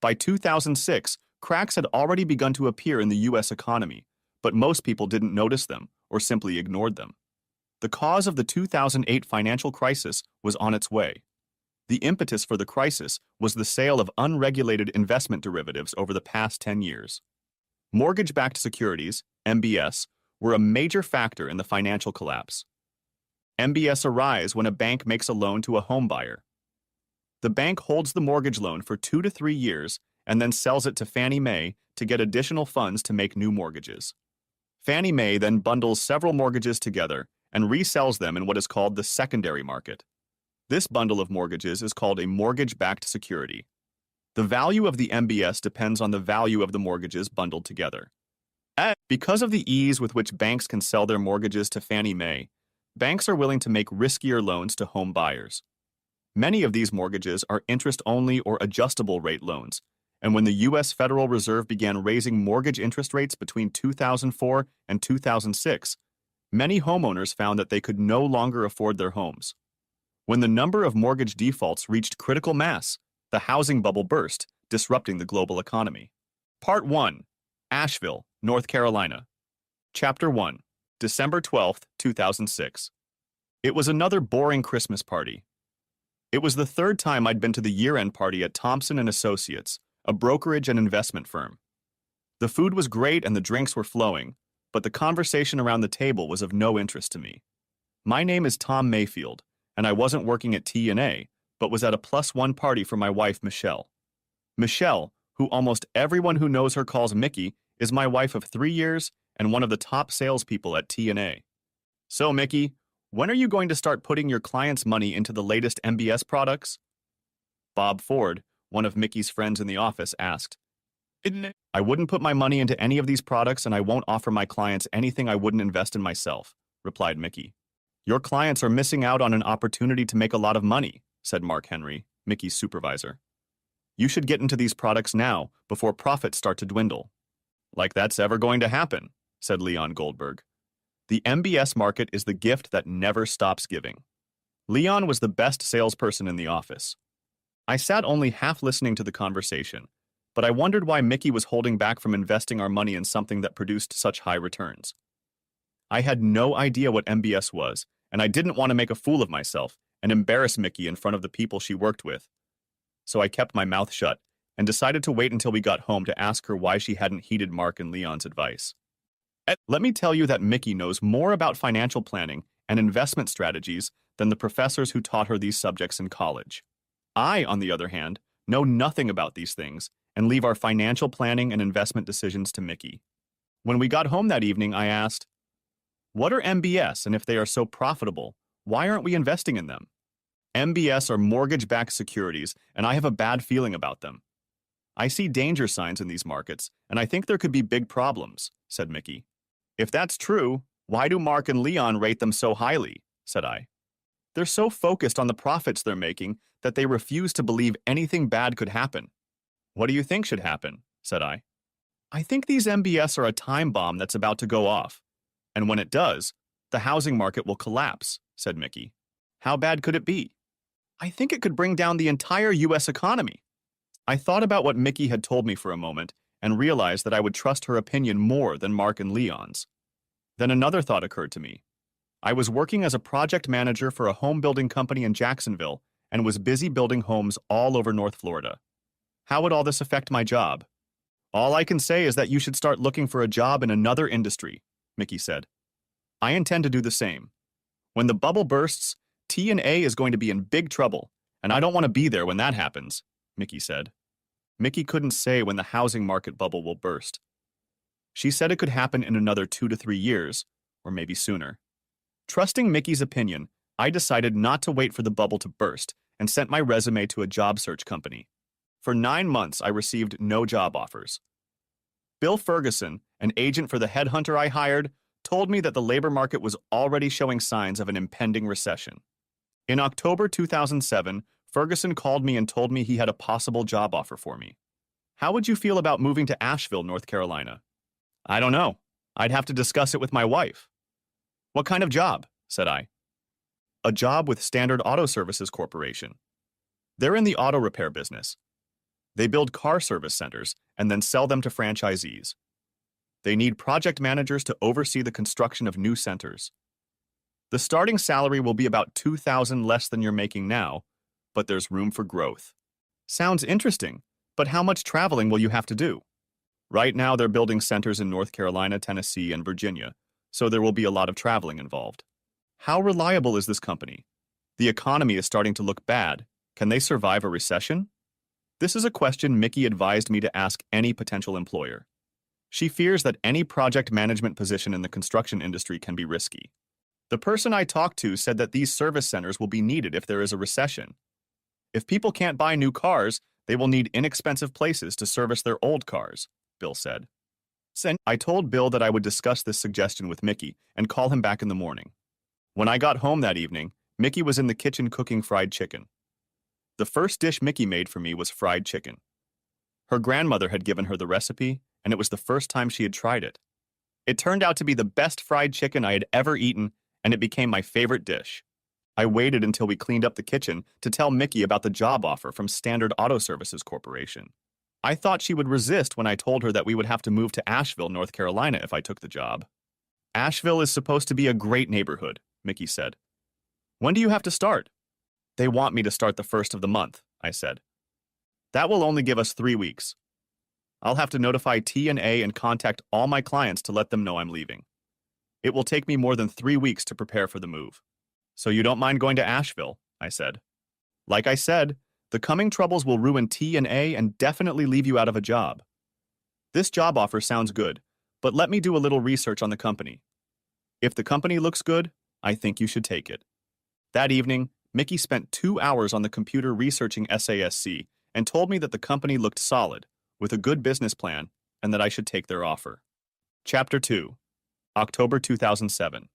By 2006, cracks had already begun to appear in the U.S. economy, but most people didn't notice them or simply ignored them. The cause of the 2008 financial crisis was on its way. The impetus for the crisis was the sale of unregulated investment derivatives over the past 10 years. Mortgage-backed securities, MBS, were a major factor in the financial collapse. MBS arise when a bank makes a loan to a home buyer. The bank holds the mortgage loan for 2 to 3 years and then sells it to Fannie Mae to get additional funds to make new mortgages. Fannie Mae then bundles several mortgages together and resells them in what is called the secondary market. This bundle of mortgages is called a mortgage-backed security. The value of the MBS depends on the value of the mortgages bundled together. Because of the ease with which banks can sell their mortgages to Fannie Mae, banks are willing to make riskier loans to home buyers. Many of these mortgages are interest-only or adjustable-rate loans, and when the U.S. Federal Reserve began raising mortgage interest rates between 2004 and 2006, many homeowners found that they could no longer afford their homes. When the number of mortgage defaults reached critical mass, the housing bubble burst, disrupting the global economy. Part 1. Asheville, North Carolina. Chapter 1. December 12, 2006. It was another boring Christmas party. It was the third time I'd been to the year-end party at Thompson & Associates, a brokerage and investment firm. The food was great and the drinks were flowing, but the conversation around the table was of no interest to me. My name is Tom Mayfield, and I wasn't working at T&A, but was at a +1 party for my wife, Michelle. Michelle, who almost everyone who knows her calls Mickey, is my wife of 3 years and one of the top salespeople at T&A. So, Mickey, when are you going to start putting your clients' money into the latest MBS products? Bob Ford, one of Mickey's friends in the office, asked. I wouldn't put my money into any of these products and I won't offer my clients anything I wouldn't invest in myself, replied Mickey. Your clients are missing out on an opportunity to make a lot of money, said Mark Henry, Mickey's supervisor. You should get into these products now before profits start to dwindle. Like that's ever going to happen, said Leon Goldberg. The MBS market is the gift that never stops giving. Leon was the best salesperson in the office. I sat only half listening to the conversation, but I wondered why Mickey was holding back from investing our money in something that produced such high returns. I had no idea what MBS was, and I didn't want to make a fool of myself and embarrass Mickey in front of the people she worked with. So I kept my mouth shut and decided to wait until we got home to ask her why she hadn't heeded Mark and Leon's advice. Let me tell you that Mickey knows more about financial planning and investment strategies than the professors who taught her these subjects in college. I, on the other hand, know nothing about these things and leave our financial planning and investment decisions to Mickey. When we got home that evening, I asked, "What are MBS, and if they are so profitable, why aren't we investing in them?" MBS are mortgage-backed securities, and I have a bad feeling about them. I see danger signs in these markets, and I think there could be big problems, said Mickey. If that's true, why do Mark and Leon rate them so highly, said I. They're so focused on the profits they're making that they refuse to believe anything bad could happen. What do you think should happen, said I. I think these MBS are a time bomb that's about to go off. And when it does, the housing market will collapse, said Mickey. How bad could it be? I think it could bring down the entire U.S. economy. I thought about what Mickey had told me for a moment and realized that I would trust her opinion more than Mark and Leon's. Then another thought occurred to me. I was working as a project manager for a home building company in Jacksonville and was busy building homes all over North Florida. How would all this affect my job? All I can say is that you should start looking for a job in another industry, Mickey said. I intend to do the same. When the bubble bursts, T&A is going to be in big trouble, and I don't want to be there when that happens, Mickey said. Mickey couldn't say when the housing market bubble will burst. She said it could happen in another 2 to 3 years, or maybe sooner. Trusting Mickey's opinion, I decided not to wait for the bubble to burst and sent my resume to a job search company. For 9 months, I received no job offers. Bill Ferguson, an agent for the headhunter I hired, told me that the labor market was already showing signs of an impending recession. In October 2007, Ferguson called me and told me he had a possible job offer for me. How would you feel about moving to Asheville, North Carolina? I don't know. I'd have to discuss it with my wife. What kind of job? Said I. A job with Standard Auto Services Corporation. They're in the auto repair business. They build car service centers and then sell them to franchisees. They need project managers to oversee the construction of new centers. The starting salary will be about $2,000 less than you're making now, but there's room for growth. Sounds interesting, but how much traveling will you have to do? Right now, they're building centers in North Carolina, Tennessee, and Virginia, so there will be a lot of traveling involved. How reliable is this company? The economy is starting to look bad. Can they survive a recession? This is a question Mickey advised me to ask any potential employer. She fears that any project management position in the construction industry can be risky. The person I talked to said that these service centers will be needed if there is a recession. If people can't buy new cars, they will need inexpensive places to service their old cars, Bill said. I told Bill that I would discuss this suggestion with Mickey and call him back in the morning. When I got home that evening, Mickey was in the kitchen cooking fried chicken. The first dish Mickey made for me was fried chicken. Her grandmother had given her the recipe, and it was the first time she had tried it. It turned out to be the best fried chicken I had ever eaten, and it became my favorite dish. I waited until we cleaned up the kitchen to tell Mickey about the job offer from Standard Auto Services Corporation. I thought she would resist when I told her that we would have to move to Asheville, North Carolina if I took the job. Asheville is supposed to be a great neighborhood, Mickey said. When do you have to start? They want me to start the first of the month, I said. That will only give us 3 weeks. I'll have to notify T&A and contact all my clients to let them know I'm leaving. It will take me more than 3 weeks to prepare for the move. So you don't mind going to Asheville, I said. Like I said, the coming troubles will ruin T&A and definitely leave you out of a job. This job offer sounds good, but let me do a little research on the company. If the company looks good, I think you should take it. That evening, Mickey spent 2 hours on the computer researching SASC and told me that the company looked solid, with a good business plan, and that I should take their offer. Chapter 2. October 2007.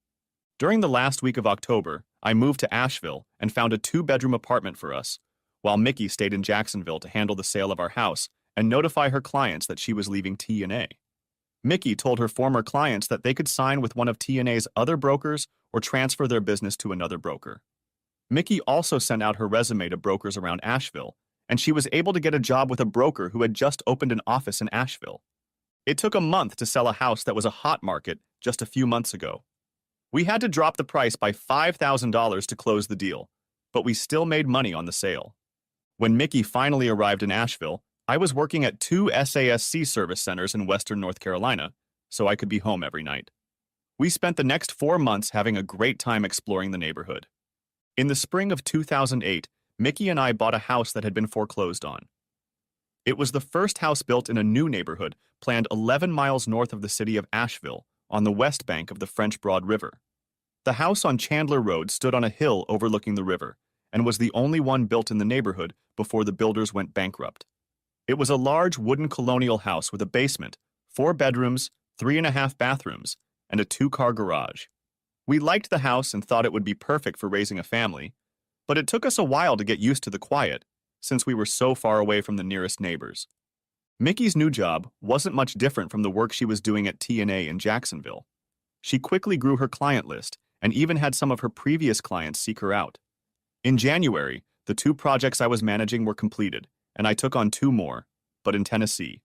During the last week of October, I moved to Asheville and found a 2-bedroom apartment for us, while Mickey stayed in Jacksonville to handle the sale of our house and notify her clients that she was leaving T&A. Mickey told her former clients that they could sign with one of T&A's other brokers or transfer their business to another broker. Mickey also sent out her resume to brokers around Asheville, and she was able to get a job with a broker who had just opened an office in Asheville. It took a month to sell a house that was a hot market just a few months ago. We had to drop the price by $5,000 to close the deal, but we still made money on the sale. When Mickey finally arrived in Asheville, I was working at 2 SASC service centers in western North Carolina, so I could be home every night. We spent the next 4 months having a great time exploring the neighborhood. In the spring of 2008, Mickey and I bought a house that had been foreclosed on. It was the first house built in a new neighborhood planned 11 miles north of the city of Asheville, on the west bank of the French Broad River. The house on Chandler Road stood on a hill overlooking the river, and was the only one built in the neighborhood before the builders went bankrupt. It was a large wooden colonial house with a basement, 4 bedrooms, 3.5 bathrooms, and a 2-car garage. We liked the house and thought it would be perfect for raising a family, but it took us a while to get used to the quiet, since we were so far away from the nearest neighbors. Mickey's new job wasn't much different from the work she was doing at T&A in Jacksonville. She quickly grew her client list and even had some of her previous clients seek her out. In January, the 2 projects I was managing were completed, and I took on 2 more, but in Tennessee.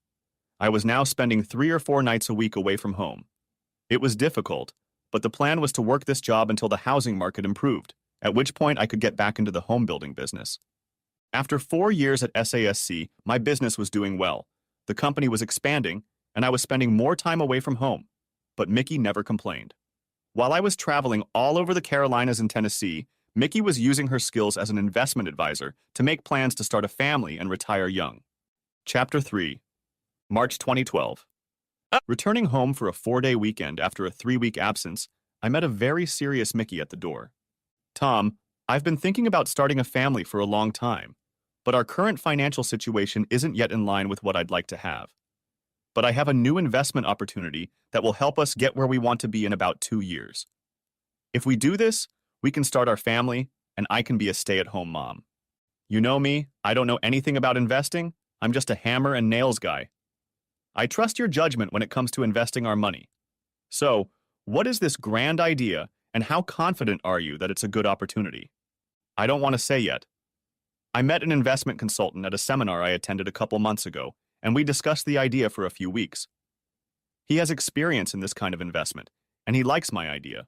I was now spending 3 or 4 nights a week away from home. It was difficult, but the plan was to work this job until the housing market improved, at which point I could get back into the home building business. After 4 years at SASC, my business was doing well. The company was expanding, and I was spending more time away from home, but Mickey never complained. While I was traveling all over the Carolinas and Tennessee, Mickey was using her skills as an investment advisor to make plans to start a family and retire young. Chapter 3. March 2012. Returning home for a 4-day weekend after a 3-week absence, I met a very serious Mickey at the door. Tom, I've been thinking about starting a family for a long time, but our current financial situation isn't yet in line with what I'd like to have. But I have a new investment opportunity that will help us get where we want to be in about 2 years. If we do this, we can start our family, and I can be a stay-at-home mom. You know me, I don't know anything about investing. I'm just a hammer and nails guy. I trust your judgment when it comes to investing our money. So, what is this grand idea, and how confident are you that it's a good opportunity? I don't want to say yet. I met an investment consultant at a seminar I attended a couple months ago, and we discussed the idea for a few weeks. He has experience in this kind of investment, and he likes my idea.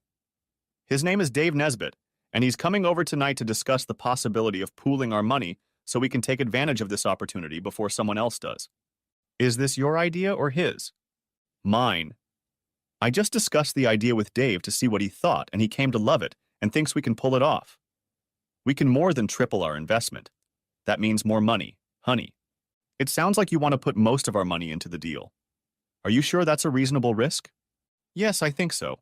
His name is Dave Nesbitt, and he's coming over tonight to discuss the possibility of pooling our money so we can take advantage of this opportunity before someone else does. Is this your idea or his? Mine. I just discussed the idea with Dave to see what he thought, and he came to love it and thinks we can pull it off. We can more than triple our investment. That means more money, honey. It sounds like you want to put most of our money into the deal. Are you sure that's a reasonable risk? Yes, I think so.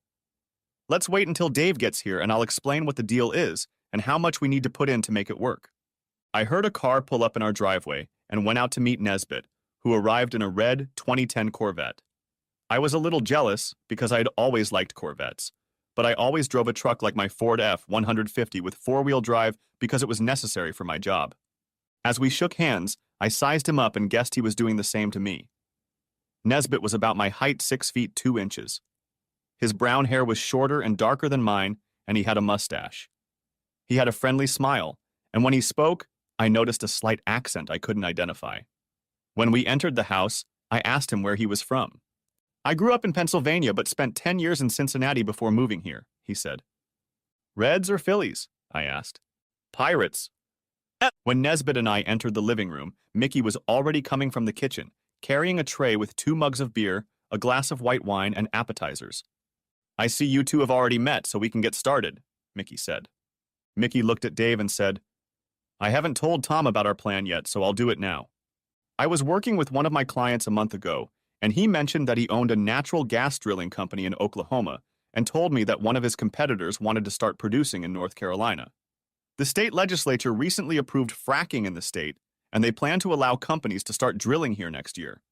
Let's wait until Dave gets here and I'll explain what the deal is and how much we need to put in to make it work. I heard a car pull up in our driveway and went out to meet Nesbitt, who arrived in a red 2010 Corvette. I was a little jealous because I'd always liked Corvettes, but I always drove a truck like my Ford F-150 with four-wheel drive because it was necessary for my job. As we shook hands, I sized him up and guessed he was doing the same to me. Nesbitt was about my height, 6 feet 2 inches. His brown hair was shorter and darker than mine, and he had a mustache. He had a friendly smile, and when he spoke, I noticed a slight accent I couldn't identify. When we entered the house, I asked him where he was from. I grew up in Pennsylvania but spent 10 years in Cincinnati before moving here, he said. Reds or Phillies? I asked. Pirates. When Nesbitt and I entered the living room, Mickey was already coming from the kitchen, carrying a tray with 2 mugs of beer, a glass of white wine, and appetizers. I see you two have already met, so we can get started, Mickey said. Mickey looked at Dave and said, I haven't told Tom about our plan yet, so I'll do it now. I was working with one of my clients a month ago, and he mentioned that he owned a natural gas drilling company in Oklahoma and told me that one of his competitors wanted to start producing in North Carolina. The state legislature recently approved fracking in the state, and they plan to allow companies to start drilling here next year.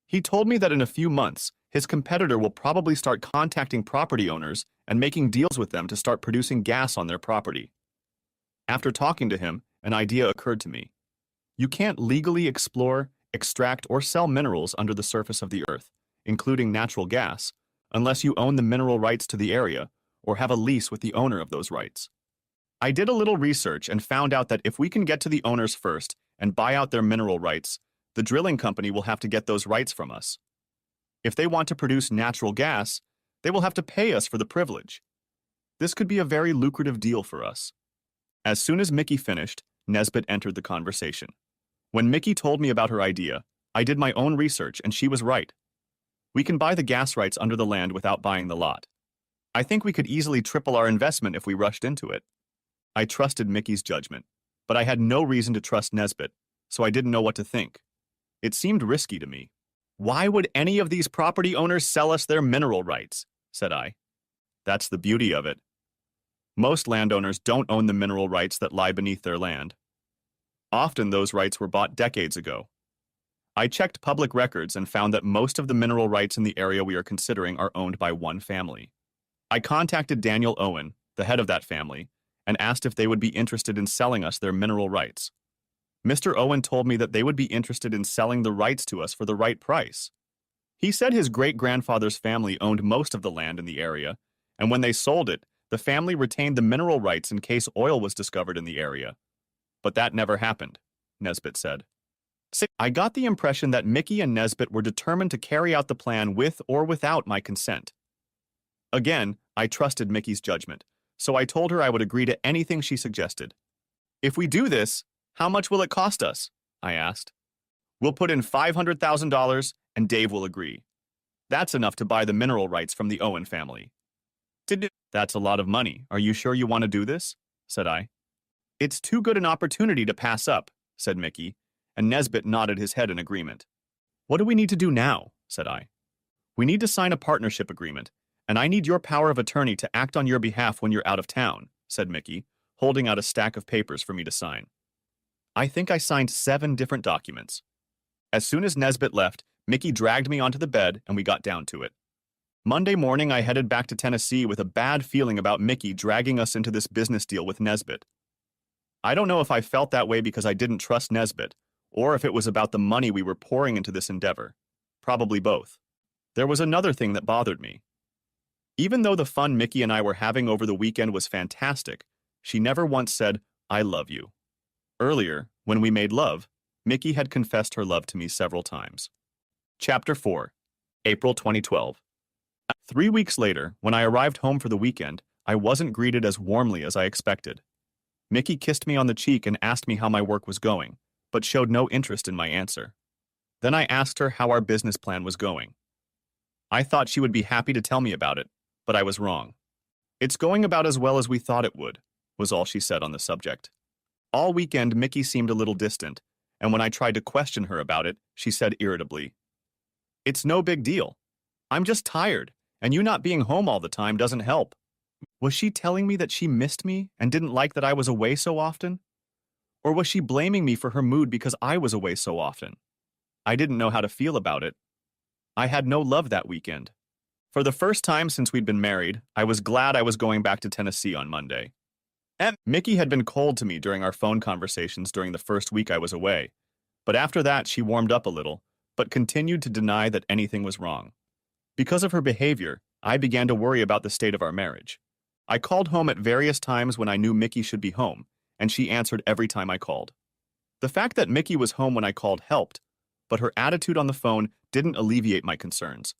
He told me that in a few months, his competitor will probably start contacting property owners and making deals with them to start producing gas on their property. After talking to him, an idea occurred to me. You can't legally explore, extract, or sell minerals under the surface of the earth, including natural gas, unless you own the mineral rights to the area or have a lease with the owner of those rights. I did a little research and found out that if we can get to the owners first and buy out their mineral rights, the drilling company will have to get those rights from us. If they want to produce natural gas, they will have to pay us for the privilege. This could be a very lucrative deal for us. As soon as Mickey finished, Nesbitt entered the conversation. When Mickey told me about her idea, I did my own research and she was right. We can buy the gas rights under the land without buying the lot. I think we could easily triple our investment if we rushed into it. I trusted Mickey's judgment, but I had no reason to trust Nesbitt, so I didn't know what to think. It seemed risky to me. Why would any of these property owners sell us their mineral rights? Said I. That's the beauty of it. Most landowners don't own the mineral rights that lie beneath their land. Often those rights were bought decades ago. I checked public records and found that most of the mineral rights in the area we are considering are owned by one family. I contacted Daniel Owen, the head of that family, and asked if they would be interested in selling us their mineral rights. Mr. Owen told me that they would be interested in selling the rights to us for the right price. He said his great-grandfather's family owned most of the land in the area, and when they sold it, the family retained the mineral rights in case oil was discovered in the area. But that never happened, Nesbitt said. I got the impression that Mickey and Nesbitt were determined to carry out the plan with or without my consent. Again, I trusted Mickey's judgment, so I told her I would agree to anything she suggested. If we do this, how much will it cost us? I asked. We'll put in $500,000 and Dave will agree. That's enough to buy the mineral rights from the Owen family. That's a lot of money. Are you sure you want to do this? Said I. It's too good an opportunity to pass up, said Mickey, and Nesbitt nodded his head in agreement. What do we need to do now? Said I. We need to sign a partnership agreement, and I need your power of attorney to act on your behalf when you're out of town, said Mickey, holding out a stack of papers for me to sign. I think I signed 7 different documents. As soon as Nesbitt left, Mickey dragged me onto the bed and we got down to it. Monday morning, I headed back to Tennessee with a bad feeling about Mickey dragging us into this business deal with Nesbitt. I don't know if I felt that way because I didn't trust Nesbitt, or if it was about the money we were pouring into this endeavor. Probably both. There was another thing that bothered me. Even though the fun Mickey and I were having over the weekend was fantastic, she never once said, "I love you." Earlier, When we made love, Mickey had confessed her love to me several times. Chapter 4. April 2012. 3 weeks later, when I arrived home for the weekend, I wasn't greeted as warmly as I expected. Mickey kissed me on the cheek and asked me how my work was going, but showed no interest in my answer. Then I asked her how our business plan was going. I thought she would be happy to tell me about it, but I was wrong. "It's going about as well as we thought it would," was all she said on the subject. All weekend, Mickey seemed a little distant, and when I tried to question her about it, she said irritably, "It's no big deal. I'm just tired, and you not being home all the time doesn't help." Was she telling me that she missed me and didn't like that I was away so often? Or was she blaming me for her mood because I was away so often? I didn't know how to feel about it. I had no love that weekend. For the first time since we'd been married, I was glad I was going back to Tennessee on Monday. Mickey had been cold to me during our phone conversations during the first week I was away, but after that she warmed up a little, but continued to deny that anything was wrong. Because of her behavior, I began to worry about the state of our marriage. I called home at various times when I knew Mickey should be home, and she answered every time I called. The fact that Mickey was home when I called helped, but her attitude on the phone didn't alleviate my concerns.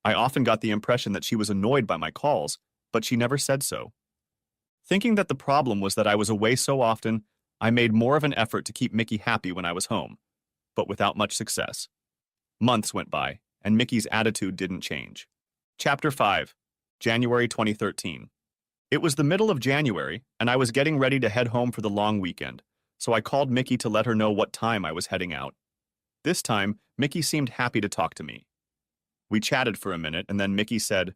I often got the impression that she was annoyed by my calls, but she never said so. Thinking that the problem was that I was away so often, I made more of an effort to keep Mickey happy when I was home, but without much success. Months went by, and Mickey's attitude didn't change. Chapter 5. January 2013. It was the middle of January, and I was getting ready to head home for the long weekend, so I called Mickey to let her know what time I was heading out. This time, Mickey seemed happy to talk to me. We chatted for a minute, and then Mickey said,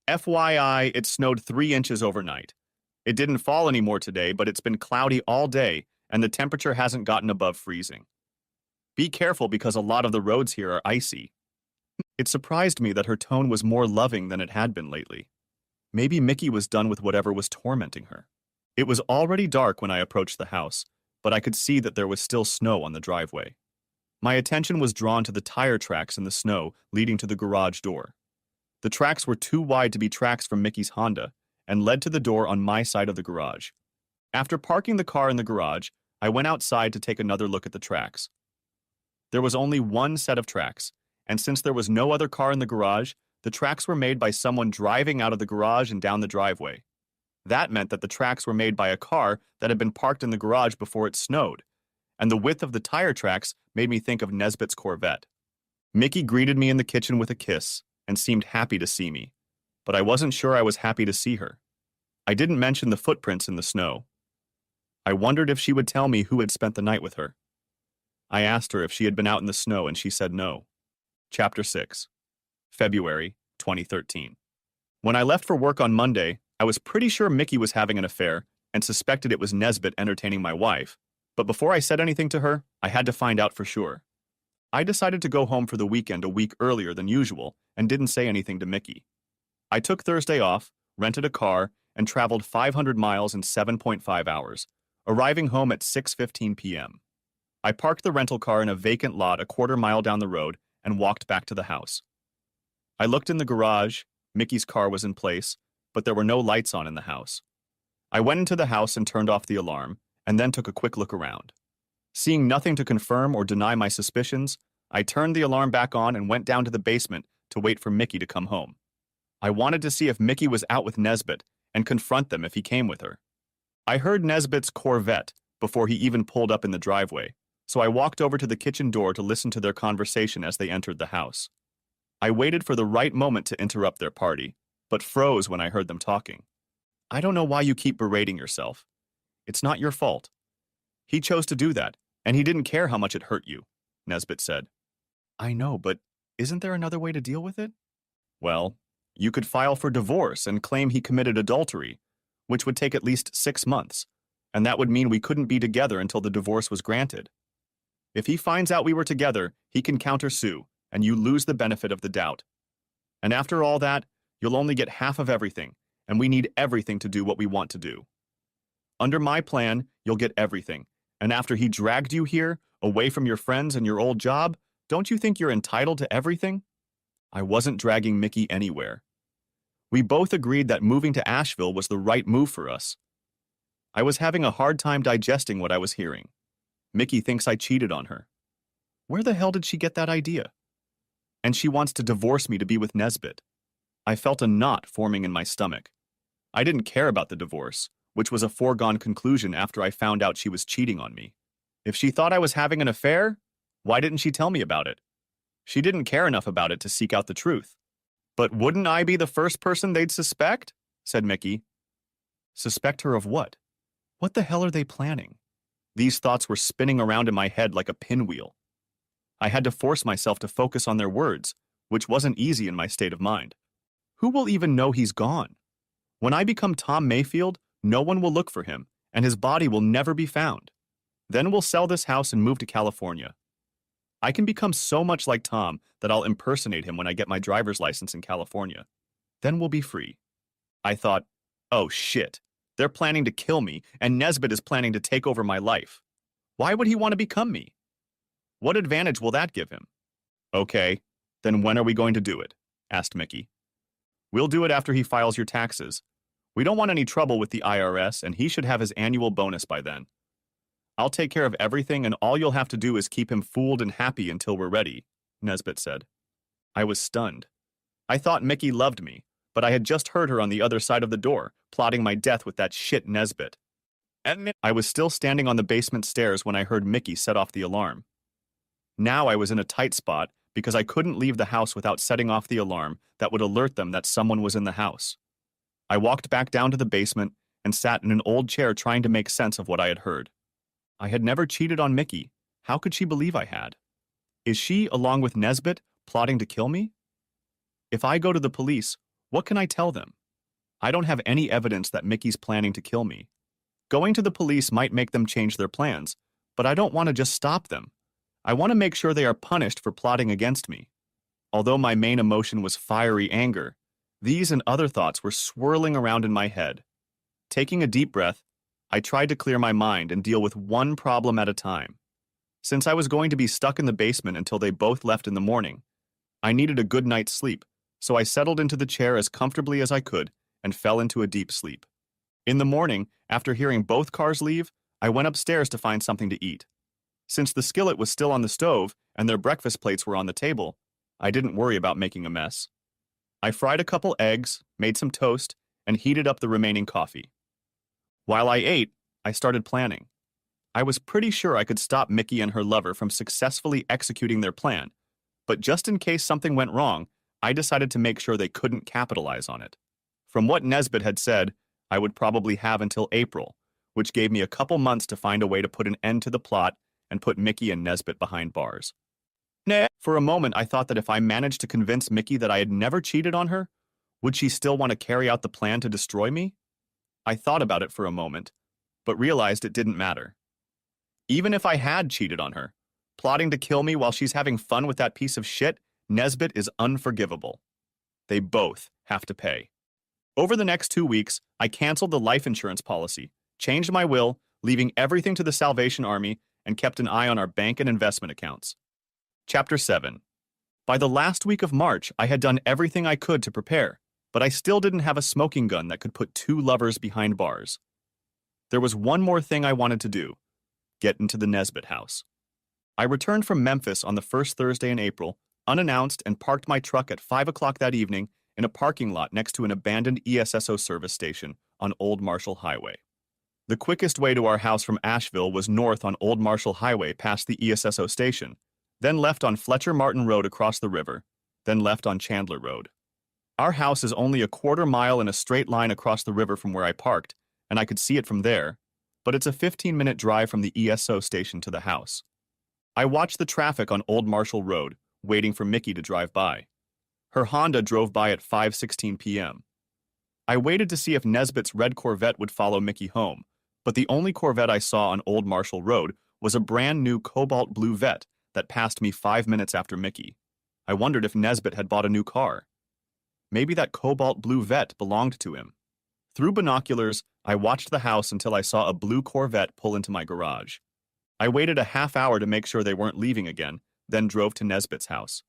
"FYI, it snowed 3 inches overnight. It didn't fall anymore today, but it's been cloudy all day, and the temperature hasn't gotten above freezing. Be careful because a lot of the roads here are icy." It surprised me that her tone was more loving than it had been lately. Maybe Mickey was done with whatever was tormenting her. It was already dark when I approached the house, but I could see that there was still snow on the driveway. My attention was drawn to the tire tracks in the snow leading to the garage door. The tracks were too wide to be tracks from Mickey's Honda and led to the door on my side of the garage. After parking the car in the garage, I went outside to take another look at the tracks. There was only one set of tracks, and since there was no other car in the garage, the tracks were made by someone driving out of the garage and down the driveway. That meant that the tracks were made by a car that had been parked in the garage before it snowed, and the width of the tire tracks made me think of Nesbitt's Corvette. Mickey greeted me in the kitchen with a kiss and seemed happy to see me, but I wasn't sure I was happy to see her. I didn't mention the footprints in the snow. I wondered if she would tell me who had spent the night with her. I asked her if she had been out in the snow, and she said no. Chapter 6. February 2013. When I left for work on Monday, I was pretty sure Mickey was having an affair and suspected it was Nesbitt entertaining my wife, but before I said anything to her, I had to find out for sure. I decided to go home for the weekend a week earlier than usual and didn't say anything to Mickey. I took Thursday off, rented a car, and traveled 500 miles in 7.5 hours, arriving home at 6:15 p.m. I parked the rental car in a vacant lot a quarter mile down the road and walked back to the house. I looked in the garage. Mickey's car was in place, but there were no lights on in the house. I went into the house and turned off the alarm, and then took a quick look around. Seeing nothing to confirm or deny my suspicions, I turned the alarm back on and went down to the basement to wait for Mickey to come home. I wanted to see if Mickey was out with Nesbitt and confront them if he came with her. I heard Nesbitt's Corvette before he even pulled up in the driveway, so I walked over to the kitchen door to listen to their conversation as they entered the house. I waited for the right moment to interrupt their party, but froze when I heard them talking. "I don't know why you keep berating yourself. It's not your fault. He chose to do that, and he didn't care how much it hurt you," Nesbitt said. "I know, but isn't there another way to deal with it?" "Well, you could file for divorce and claim he committed adultery, which would take at least 6 months, and that would mean we couldn't be together until the divorce was granted. If he finds out we were together, he can countersue, and you lose the benefit of the doubt. And after all that, you'll only get half of everything, and we need everything to do what we want to do. Under my plan, you'll get everything, and after he dragged you here, away from your friends and your old job, don't you think you're entitled to everything?" I wasn't dragging Mickey anywhere. We both agreed that moving to Asheville was the right move for us. I was having a hard time digesting what I was hearing. Mickey thinks I cheated on her. Where the hell did she get that idea? And she wants to divorce me to be with Nesbit. I felt a knot forming in my stomach. I didn't care about the divorce, which was a foregone conclusion after I found out she was cheating on me. If she thought I was having an affair, why didn't she tell me about it? She didn't care enough about it to seek out the truth. But wouldn't I be the first person they'd suspect? Said Mickey. Suspect her of what? What the hell are they planning? These thoughts were spinning around in my head like a pinwheel. I had to force myself to focus on their words, which wasn't easy in my state of mind. Who will even know he's gone? When I become Tom Mayfield, no one will look for him, and his body will never be found. Then we'll sell this house and move to California. I can become so much like Tom that I'll impersonate him when I get my driver's license in California. Then we'll be free. I thought, oh shit, they're planning to kill me, and Nesbit is planning to take over my life. Why would he want to become me? What advantage will that give him? Okay, then when are we going to do it? Asked Mickey. We'll do it after he files your taxes. We don't want any trouble with the IRS, and he should have his annual bonus by then. I'll take care of everything, and all you'll have to do is keep him fooled and happy until we're ready, Nesbit said. I was stunned. I thought Mickey loved me, but I had just heard her on the other side of the door, plotting my death with that shit Nesbit. I was still standing on the basement stairs when I heard Mickey set off the alarm. Now I was in a tight spot because I couldn't leave the house without setting off the alarm that would alert them that someone was in the house. I walked back down to the basement and sat in an old chair trying to make sense of what I had heard. I had never cheated on Mickey. How could she believe I had? Is she, along with Nesbit, plotting to kill me? If I go to the police, what can I tell them? I don't have any evidence that Mickey's planning to kill me. Going to the police might make them change their plans, but I don't want to just stop them. I want to make sure they are punished for plotting against me. Although my main emotion was fiery anger, these and other thoughts were swirling around in my head. Taking a deep breath, I tried to clear my mind and deal with one problem at a time. Since I was going to be stuck in the basement until they both left in the morning, I needed a good night's sleep, so I settled into the chair as comfortably as I could and fell into a deep sleep. In the morning, after hearing both cars leave, I went upstairs to find something to eat. Since the skillet was still on the stove and their breakfast plates were on the table, I didn't worry about making a mess. I fried a couple eggs, made some toast, and heated up the remaining coffee. While I ate, I started planning. I was pretty sure I could stop Mickey and her lover from successfully executing their plan, but just in case something went wrong, I decided to make sure they couldn't capitalize on it. From what Nesbit had said, I would probably have until April, which gave me a couple months to find a way to put an end to the plot and put Mickey and Nesbit behind bars. For a moment, I thought that if I managed to convince Mickey that I had never cheated on her, would she still want to carry out the plan to destroy me? I thought about it for a moment, but realized it didn't matter. Even if I had cheated on her, plotting to kill me while she's having fun with that piece of shit, Nesbit is unforgivable. They both have to pay. Over the next 2 weeks, I canceled the life insurance policy, changed my will, leaving everything to the Salvation Army, and kept an eye on our bank and investment accounts. Chapter 7. By the last week of March, I had done everything I could to prepare, but I still didn't have a smoking gun that could put two lovers behind bars. There was one more thing I wanted to do: get into the Nesbit house. I returned from Memphis on the first Thursday in April, unannounced, and parked my truck at 5 o'clock that evening in a parking lot next to an abandoned ESSO service station on Old Marshall Highway. The quickest way to our house from Asheville was north on Old Marshall Highway past the ESSO station, then left on Fletcher Martin Road across the river, then left on Chandler Road. Our house is only a quarter mile in a straight line across the river from where I parked, and I could see it from there, but it's a 15-minute drive from the ESO station to the house. I watched the traffic on Old Marshall Road, waiting for Mickey to drive by. Her Honda drove by at 5:16 p.m. I waited to see if Nesbit's red Corvette would follow Mickey home, but the only Corvette I saw on Old Marshall Road was a brand new cobalt blue Vette that passed me 5 minutes after Mickey. I wondered if Nesbit had bought a new car. Maybe that cobalt blue Vette belonged to him. Through binoculars, I watched the house until I saw a blue Corvette pull into my garage. I waited a half hour to make sure they weren't leaving again, then drove to Nesbit's house.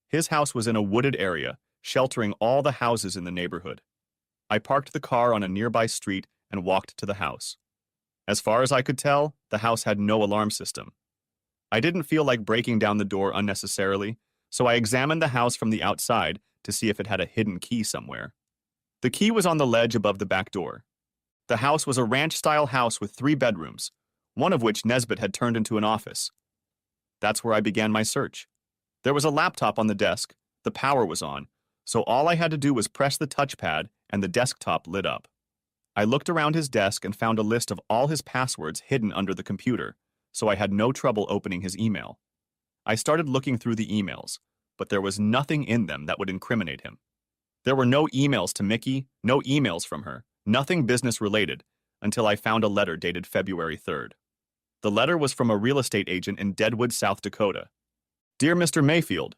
His house was in a wooded area, sheltering all the houses in the neighborhood. I parked the car on a nearby street and walked to the house. As far as I could tell, the house had no alarm system. I didn't feel like breaking down the door unnecessarily, so I examined the house from the outside to see if it had a hidden key somewhere. The key was on the ledge above the back door. The house was a ranch-style house with 3 bedrooms, one of which Nesbitt had turned into an office. That's where I began my search. There was a laptop on the desk, the power was on, so all I had to do was press the touchpad and the desktop lit up. I looked around his desk and found a list of all his passwords hidden under the computer, so I had no trouble opening his email. I started looking through the emails, but there was nothing in them that would incriminate him. There were no emails to Mickey, no emails from her, nothing business-related, until I found a letter dated February 3rd. The letter was from a real estate agent in Deadwood, South Dakota. Dear Mr. Mayfield,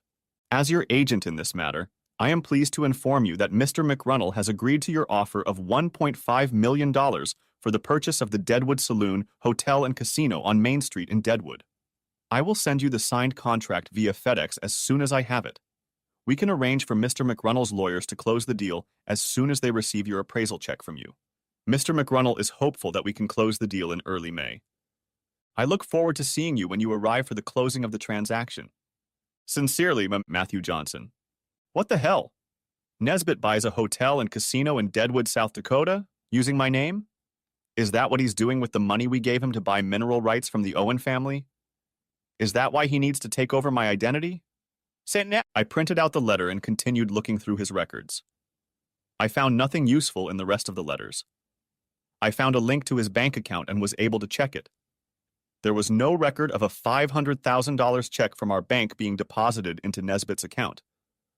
as your agent in this matter, I am pleased to inform you that Mr. McRunnell has agreed to your offer of $1.5 million for the purchase of the Deadwood Saloon, Hotel, and Casino on Main Street in Deadwood. I will send you the signed contract via FedEx as soon as I have it. We can arrange for Mr. McRunnell's lawyers to close the deal as soon as they receive your appraisal check from you. Mr. McRunnell is hopeful that we can close the deal in early May. I look forward to seeing you when you arrive for the closing of the transaction. Sincerely, Matthew Johnson. What the hell? Nesbitt buys a hotel and casino in Deadwood, South Dakota, using my name? Is that what he's doing with the money we gave him to buy mineral rights from the Owen family? Is that why he needs to take over my identity? I printed out the letter and continued looking through his records. I found nothing useful in the rest of the letters. I found a link to his bank account and was able to check it. There was no record of a $500,000 check from our bank being deposited into Nesbitt's account,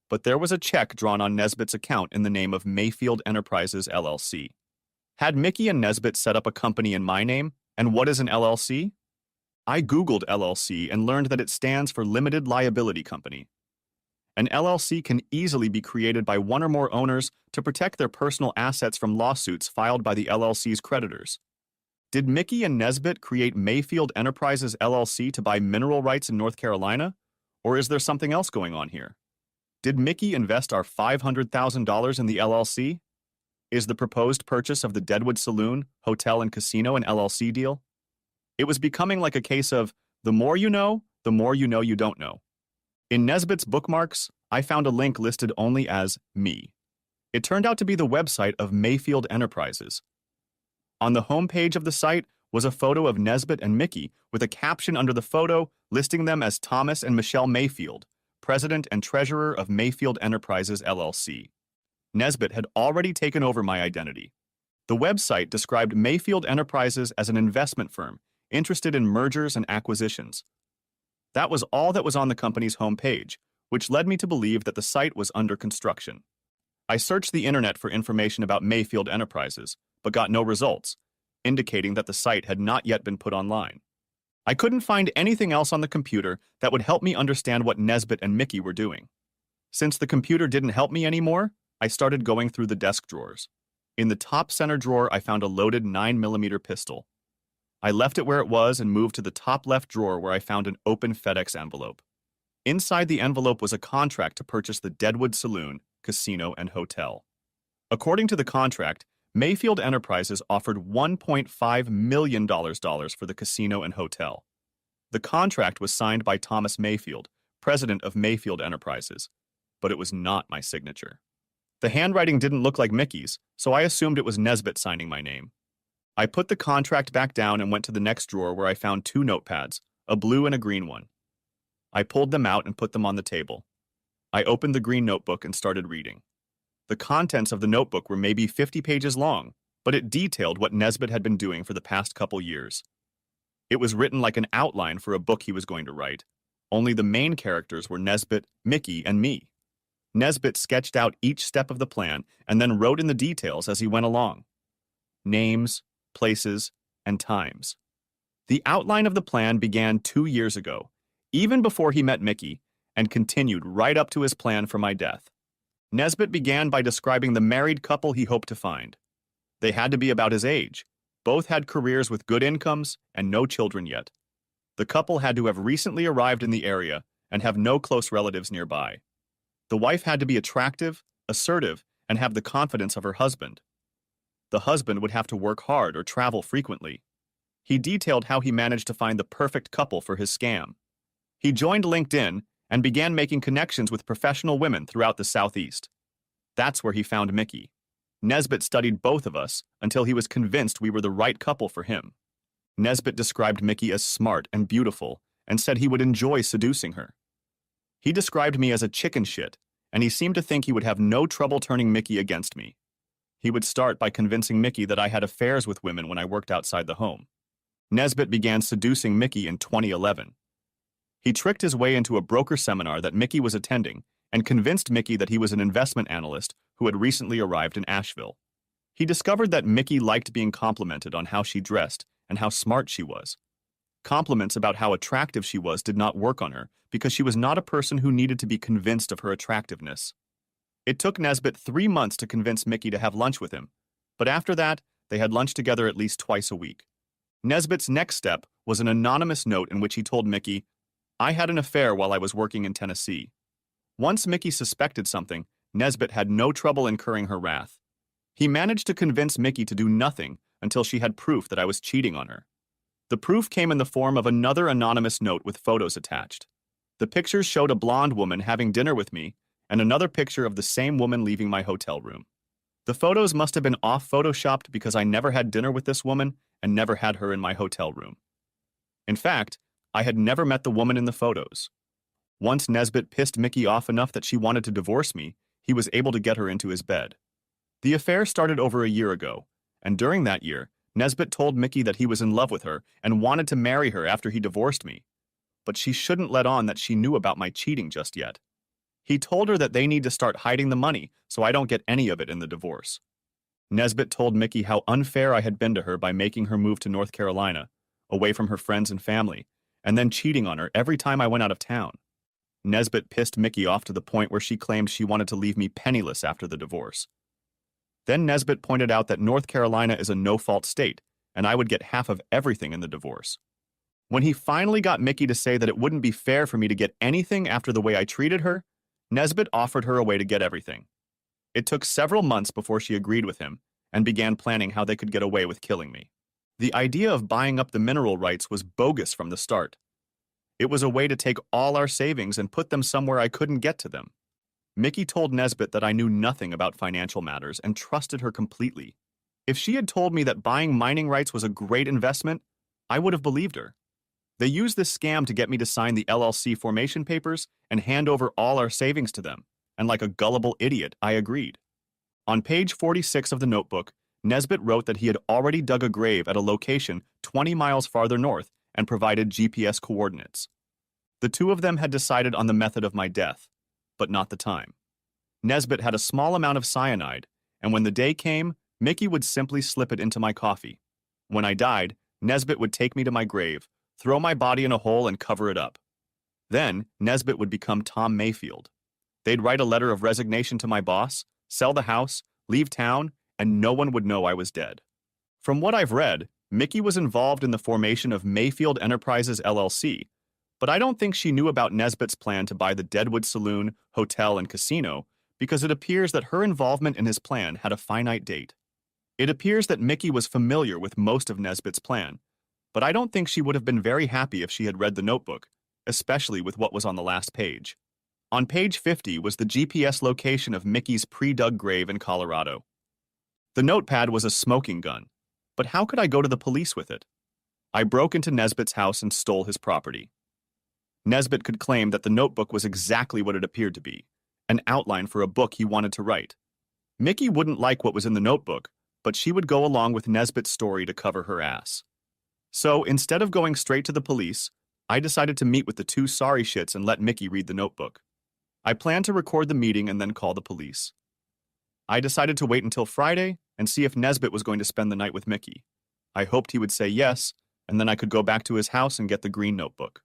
but there was a check drawn on Nesbitt's account in the name of Mayfield Enterprises, LLC. Had Mickey and Nesbitt set up a company in my name, and what is an LLC? I Googled LLC and learned that it stands for Limited Liability Company. An LLC can easily be created by one or more owners to protect their personal assets from lawsuits filed by the LLC's creditors. Did Mickey and Nesbitt create Mayfield Enterprises LLC to buy mineral rights in North Carolina? Or is there something else going on here? Did Mickey invest our $500,000 in the LLC? Is the proposed purchase of the Deadwood Saloon, Hotel, and Casino an LLC deal? It was becoming like a case of, the more you know you don't know. In Nesbitt's bookmarks, I found a link listed only as me. It turned out to be the website of Mayfield Enterprises. On the homepage of the site was a photo of Nesbitt and Mickey with a caption under the photo listing them as Thomas and Michelle Mayfield, President and Treasurer of Mayfield Enterprises, LLC. Nesbitt had already taken over my identity. The website described Mayfield Enterprises as an investment firm interested in mergers and acquisitions. That was all that was on the company's homepage, which led me to believe that the site was under construction. I searched the internet for information about Mayfield Enterprises, but got no results, indicating that the site had not yet been put online. I couldn't find anything else on the computer that would help me understand what Nesbitt and Mickey were doing. Since the computer didn't help me anymore, I started going through the desk drawers. In the top center drawer, I found a loaded 9mm pistol. I left it where it was and moved to the top left drawer where I found an open FedEx envelope. Inside the envelope was a contract to purchase the Deadwood Saloon, Casino, and Hotel. According to the contract, Mayfield Enterprises offered $1.5 million for the casino and hotel. The contract was signed by Thomas Mayfield, president of Mayfield Enterprises, but it was not my signature. The handwriting didn't look like Mickey's, so I assumed it was Nesbitt signing my name. I put the contract back down and went to the next drawer where I found 2 notepads, a blue and a green one. I pulled them out and put them on the table. I opened the green notebook and started reading. The contents of the notebook were maybe 50 pages long, but it detailed what Nesbitt had been doing for the past couple years. It was written like an outline for a book he was going to write, only the main characters were Nesbitt, Mickey, and me. Nesbitt sketched out each step of the plan and then wrote in the details as he went along. Names, places, and times. The outline of the plan began 2 years ago, even before he met Mickey, and continued right up to his plan for my death. Nesbitt began by describing the married couple he hoped to find. They had to be about his age. Both had careers with good incomes and no children yet. The couple had to have recently arrived in the area and have no close relatives nearby. The wife had to be attractive, assertive, and have the confidence of her husband. The husband would have to work hard or travel frequently. He detailed how he managed to find the perfect couple for his scam. He joined LinkedIn and began making connections with professional women throughout the Southeast. That's where he found Mickey. Nesbitt studied both of us until he was convinced we were the right couple for him. Nesbitt described Mickey as smart and beautiful and said he would enjoy seducing her. He described me as a chicken shit, and he seemed to think he would have no trouble turning Mickey against me. He would start by convincing Mickey that I had affairs with women when I worked outside the home. Nesbitt began seducing Mickey in 2011. He tricked his way into a broker seminar that Mickey was attending and convinced Mickey that he was an investment analyst who had recently arrived in Asheville. He discovered that Mickey liked being complimented on how she dressed and how smart she was. Compliments about how attractive she was did not work on her because she was not a person who needed to be convinced of her attractiveness. It took Nesbitt 3 months to convince Mickey to have lunch with him, but after that, they had lunch together at least twice a week. Nesbitt's next step was an anonymous note in which he told Mickey, "I had an affair while I was working in Tennessee." Once Mickey suspected something, Nesbitt had no trouble incurring her wrath. He managed to convince Mickey to do nothing until she had proof that I was cheating on her. The proof came in the form of another anonymous note with photos attached. The pictures showed a blonde woman having dinner with me and another picture of the same woman leaving my hotel room. The photos must have been off-photoshopped because I never had dinner with this woman and never had her in my hotel room. In fact, I had never met the woman in the photos. Once Nesbitt pissed Mickey off enough that she wanted to divorce me, he was able to get her into his bed. The affair started over a year ago, and during that year, Nesbitt told Mickey that he was in love with her and wanted to marry her after he divorced me. But she shouldn't let on that she knew about my cheating just yet. He told her that they need to start hiding the money so I don't get any of it in the divorce. Nesbitt told Mickey how unfair I had been to her by making her move to North Carolina, away from her friends and family, and then cheating on her every time I went out of town. Nesbitt pissed Mickey off to the point where she claimed she wanted to leave me penniless after the divorce. Then Nesbitt pointed out that North Carolina is a no-fault state, and I would get half of everything in the divorce. When he finally got Mickey to say that it wouldn't be fair for me to get anything after the way I treated her, Nesbitt offered her a way to get everything. It took several months before she agreed with him and began planning how they could get away with killing me. The idea of buying up the mineral rights was bogus from the start. It was a way to take all our savings and put them somewhere I couldn't get to them. Mickey told Nesbitt that I knew nothing about financial matters and trusted her completely. If she had told me that buying mining rights was a great investment, I would have believed her. They used this scam to get me to sign the LLC formation papers and hand over all our savings to them, and like a gullible idiot, I agreed. On page 46 of the notebook, Nesbitt wrote that he had already dug a grave at a location 20 miles farther north and provided GPS coordinates. The two of them had decided on the method of my death, but not the time. Nesbitt had a small amount of cyanide, and when the day came, Mickey would simply slip it into my coffee. When I died, Nesbitt would take me to my grave, throw my body in a hole and cover it up. Then, Nesbitt would become Tom Mayfield. They'd write a letter of resignation to my boss, sell the house, leave town, and no one would know I was dead. From what I've read, Mickey was involved in the formation of Mayfield Enterprises LLC, but I don't think she knew about Nesbitt's plan to buy the Deadwood Saloon, Hotel, and Casino because it appears that her involvement in his plan had a finite date. It appears that Mickey was familiar with most of Nesbitt's plan, but I don't think she would have been very happy if she had read the notebook, especially with what was on the last page. On page 50 was the GPS location of Mickey's pre-dug grave in Colorado. The notepad was a smoking gun, but how could I go to the police with it? I broke into Nesbitt's house and stole his property. Nesbitt could claim that the notebook was exactly what it appeared to be, an outline for a book he wanted to write. Mickey wouldn't like what was in the notebook, but she would go along with Nesbitt's story to cover her ass. So, instead of going straight to the police, I decided to meet with the two sorry shits and let Mickey read the notebook. I planned to record the meeting and then call the police. I decided to wait until Friday and see if Nesbitt was going to spend the night with Mickey. I hoped he would say yes, and then I could go back to his house and get the green notebook.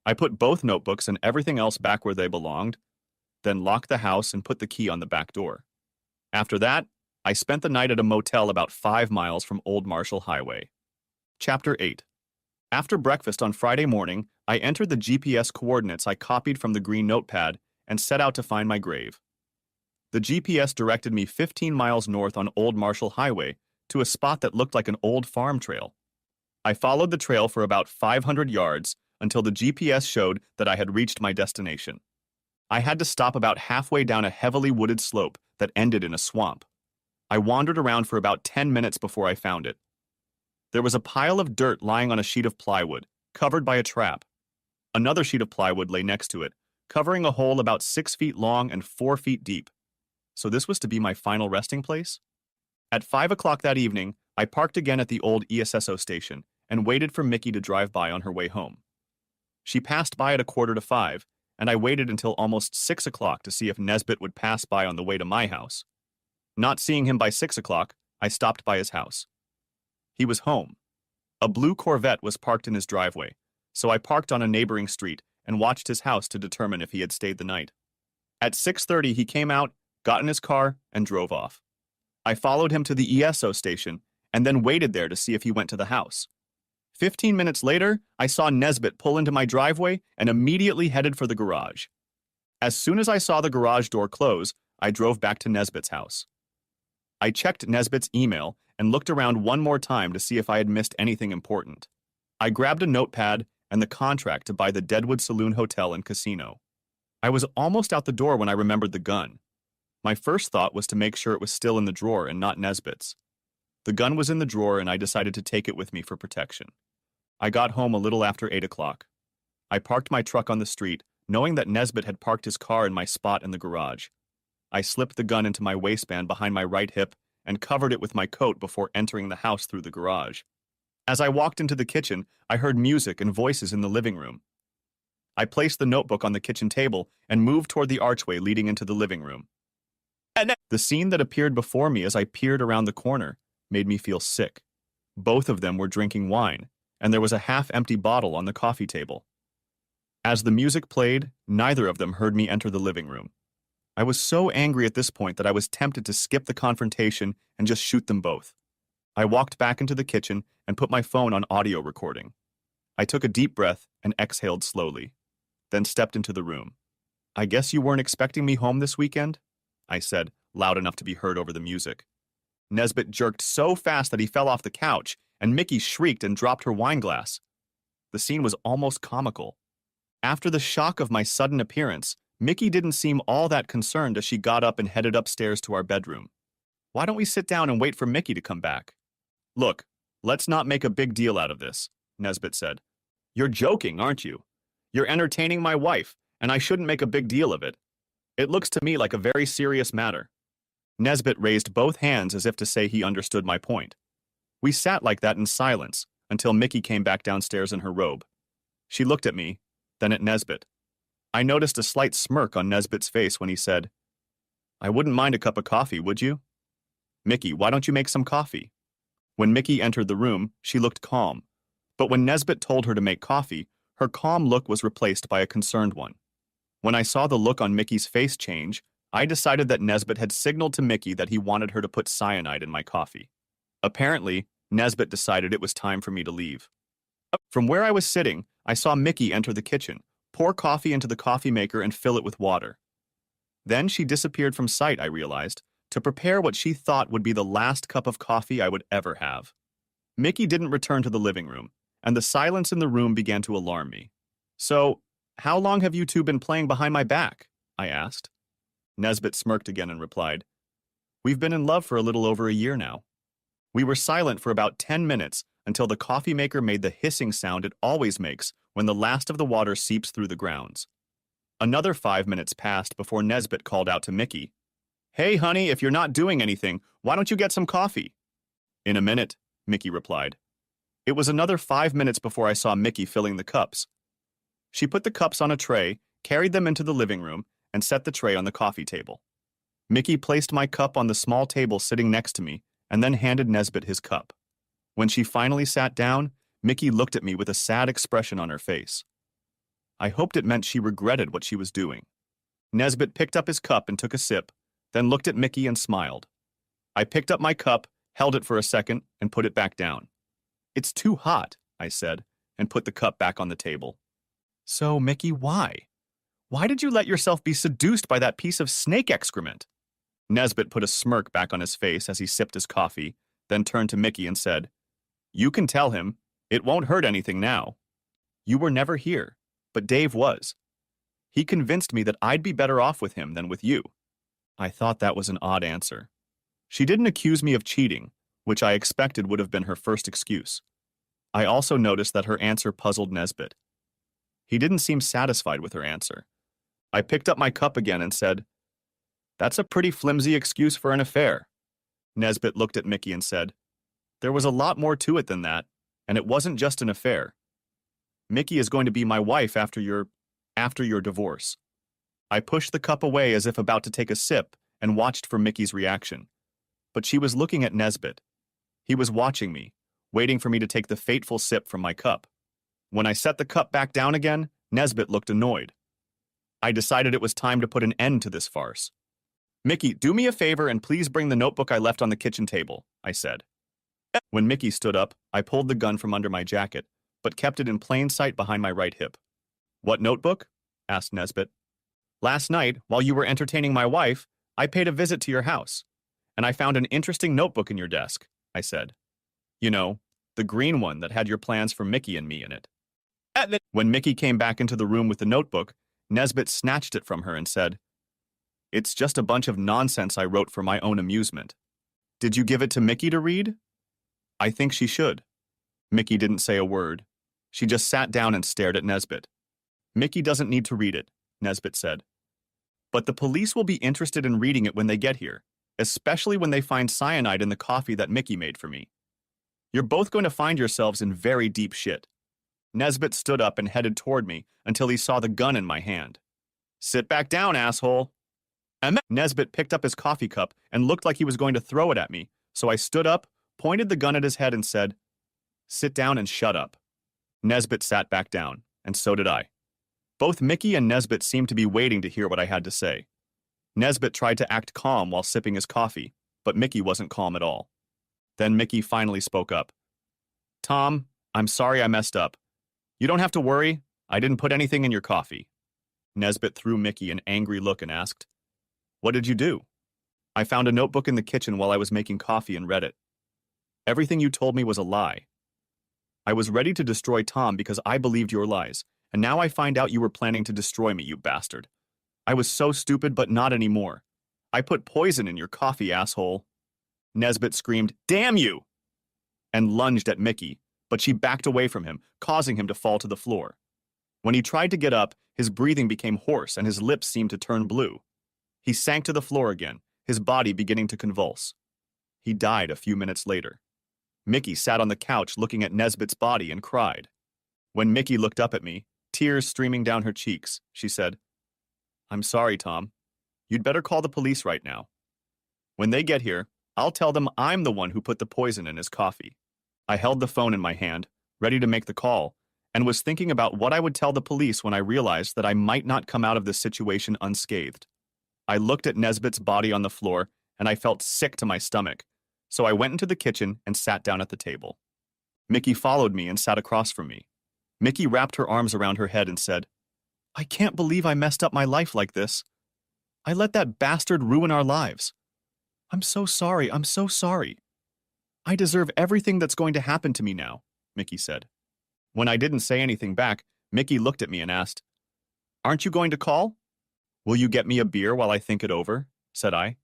I put both notebooks and everything else back where they belonged, then locked the house and put the key on the back door. After that, I spent the night at a motel about 5 miles from Old Marshall Highway. Chapter 8. After breakfast on Friday morning, I entered the GPS coordinates I copied from the green notepad and set out to find my grave. The GPS directed me 15 miles north on Old Marshall Highway to a spot that looked like an old farm trail. I followed the trail for about 500 yards until the GPS showed that I had reached my destination. I had to stop about halfway down a heavily wooded slope that ended in a swamp. I wandered around for about 10 minutes before I found it. There was a pile of dirt lying on a sheet of plywood, covered by a trap. Another sheet of plywood lay next to it, covering a hole about 6 feet long and 4 feet deep. So this was to be my final resting place? At 5 o'clock that evening, I parked again at the old ESSO station and waited for Mickey to drive by on her way home. She passed by at 4:45, and I waited until almost 6 o'clock to see if Nesbitt would pass by on the way to my house. Not seeing him by 6 o'clock, I stopped by his house. He was home. A blue Corvette was parked in his driveway, so I parked on a neighboring street and watched his house to determine if he had stayed the night. At 6:30, he came out, got in his car, and drove off. I followed him to the ESO station and then waited there to see if he went to the house. 15 minutes later, I saw Nesbitt pull into my driveway and immediately headed for the garage. As soon as I saw the garage door close, I drove back to Nesbitt's house. I checked Nesbitt's email and looked around one more time to see if I had missed anything important. I grabbed a notepad and the contract to buy the Deadwood Saloon Hotel and Casino. I was almost out the door when I remembered the gun. My first thought was to make sure it was still in the drawer and not Nesbitt's. The gun was in the drawer and I decided to take it with me for protection. I got home a little after 8 o'clock. I parked my truck on the street, knowing that Nesbitt had parked his car in my spot in the garage. I slipped the gun into my waistband behind my right hip and covered it with my coat before entering the house through the garage. As I walked into the kitchen, I heard music and voices in the living room. I placed the notebook on the kitchen table and moved toward the archway leading into the living room. The scene that appeared before me as I peered around the corner made me feel sick. Both of them were drinking wine, and there was a half-empty bottle on the coffee table. As the music played, neither of them heard me enter the living room. I was so angry at this point that I was tempted to skip the confrontation and just shoot them both. I walked back into the kitchen and put my phone on audio recording. I took a deep breath and exhaled slowly, then stepped into the room. "I guess you weren't expecting me home this weekend?" I said, loud enough to be heard over the music. Nesbitt jerked so fast that he fell off the couch, and Mickey shrieked and dropped her wine glass. The scene was almost comical. After the shock of my sudden appearance, Mickey didn't seem all that concerned as she got up and headed upstairs to our bedroom. "Why don't we sit down and wait for Mickey to come back?" "Look, let's not make a big deal out of this," Nesbitt said. "You're joking, aren't you? You're entertaining my wife, and I shouldn't make a big deal of it. It looks to me like a very serious matter." Nesbitt raised both hands as if to say he understood my point. We sat like that in silence until Mickey came back downstairs in her robe. She looked at me, then at Nesbitt. I noticed a slight smirk on Nesbitt's face when he said, "I wouldn't mind a cup of coffee, would you?" "Mickey, why don't you make some coffee?" When Mickey entered the room, she looked calm. But when Nesbitt told her to make coffee, her calm look was replaced by a concerned one. When I saw the look on Mickey's face change, I decided that Nesbitt had signaled to Mickey that he wanted her to put cyanide in my coffee. Apparently, Nesbitt decided it was time for me to leave. From where I was sitting, I saw Mickey enter the kitchen, pour coffee into the coffee maker and fill it with water. Then she disappeared from sight, I realized, to prepare what she thought would be the last cup of coffee I would ever have. Mickey didn't return to the living room, and the silence in the room began to alarm me. "So, how long have you two been playing behind my back?" I asked. Nesbitt smirked again and replied, "We've been in love for a little over a year now." We were silent for about 10 minutes until the coffee maker made the hissing sound it always makes when the last of the water seeps through the grounds. Another 5 minutes passed before Nesbitt called out to Mickey, "Hey, honey, if you're not doing anything, why don't you get some coffee?" "In a minute," Mickey replied. It was another 5 minutes before I saw Mickey filling the cups. She put the cups on a tray, carried them into the living room, and set the tray on the coffee table. Mickey placed my cup on the small table sitting next to me and then handed Nesbitt his cup. When she finally sat down, Mickey looked at me with a sad expression on her face. I hoped it meant she regretted what she was doing. Nesbitt picked up his cup and took a sip, then looked at Mickey and smiled. I picked up my cup, held it for a second, and put it back down. "It's too hot," I said, and put the cup back on the table. "So, Mickey, why? Why did you let yourself be seduced by that piece of snake excrement?" Nesbitt put a smirk back on his face as he sipped his coffee, then turned to Mickey and said, "You can tell him. It won't hurt anything now. You were never here, but Dave was. He convinced me that I'd be better off with him than with you. I thought that was an odd answer. She didn't accuse me of cheating, which I expected would have been her first excuse. I also noticed that her answer puzzled Nesbit. He didn't seem satisfied with her answer. I picked up my cup again and said, "That's a pretty flimsy excuse for an affair." Nesbit looked at Mickey and said, "There was a lot more to it than that, and it wasn't just an affair. Mickey is going to be my wife after your divorce." I pushed the cup away as if about to take a sip and watched for Mickey's reaction. But she was looking at Nesbit. He was watching me, waiting for me to take the fateful sip from my cup. When I set the cup back down again, Nesbit looked annoyed. I decided it was time to put an end to this farce. "Mickey, do me a favor and please bring the notebook I left on the kitchen table," I said. When Mickey stood up, I pulled the gun from under my jacket, but kept it in plain sight behind my right hip. "What notebook?" asked Nesbit. "Last night, while you were entertaining my wife, I paid a visit to your house, and I found an interesting notebook in your desk," I said. "You know, the green one that had your plans for Mickey and me in it." When Mickey came back into the room with the notebook, Nesbit snatched it from her and said, "It's just a bunch of nonsense I wrote for my own amusement." "Did you give it to Mickey to read?" "I think she should." Mickey didn't say a word. She just sat down and stared at Nesbit. "Mickey doesn't need to read it," Nesbit said. "But the police will be interested in reading it when they get here, especially when they find cyanide in the coffee that Mickey made for me. You're both going to find yourselves in very deep shit." Nesbit stood up and headed toward me until he saw the gun in my hand. "Sit back down, asshole." Nesbit picked up his coffee cup and looked like he was going to throw it at me, so I stood up, pointed the gun at his head and said, "Sit down and shut up." Nesbit sat back down, and so did I. Both Mickey and Nesbit seemed to be waiting to hear what I had to say. Nesbit tried to act calm while sipping his coffee, but Mickey wasn't calm at all. Then Mickey finally spoke up. "Tom, I'm sorry I messed up. You don't have to worry. I didn't put anything in your coffee." Nesbit threw Mickey an angry look and asked, "What did you do?" "I found a notebook in the kitchen while I was making coffee and read it. Everything you told me was a lie. I was ready to destroy Tom because I believed your lies, and now I find out you were planning to destroy me, you bastard. I was so stupid, but not anymore. I put poison in your coffee, asshole." Nesbit screamed, "Damn you!" and lunged at Mickey, but she backed away from him, causing him to fall to the floor. When he tried to get up, his breathing became hoarse and his lips seemed to turn blue. He sank to the floor again, his body beginning to convulse. He died a few minutes later. Mickey sat on the couch looking at Nesbit's body and cried. When Mickey looked up at me, tears streaming down her cheeks, she said, "I'm sorry, Tom. You'd better call the police right now. When they get here, I'll tell them I'm the one who put the poison in his coffee." I held the phone in my hand, ready to make the call, and was thinking about what I would tell the police when I realized that I might not come out of this situation unscathed. I looked at Nesbit's body on the floor, and I felt sick to my stomach, so I went into the kitchen and sat down at the table. Mickey followed me and sat across from me. Mickey wrapped her arms around her head and said, "I can't believe I messed up my life like this. I let that bastard ruin our lives. I'm so sorry, I'm so sorry. I deserve everything that's going to happen to me now," Mickey said. When I didn't say anything back, Mickey looked at me and asked, "Aren't you going to call?" "Will you get me a beer while I think it over?" said I.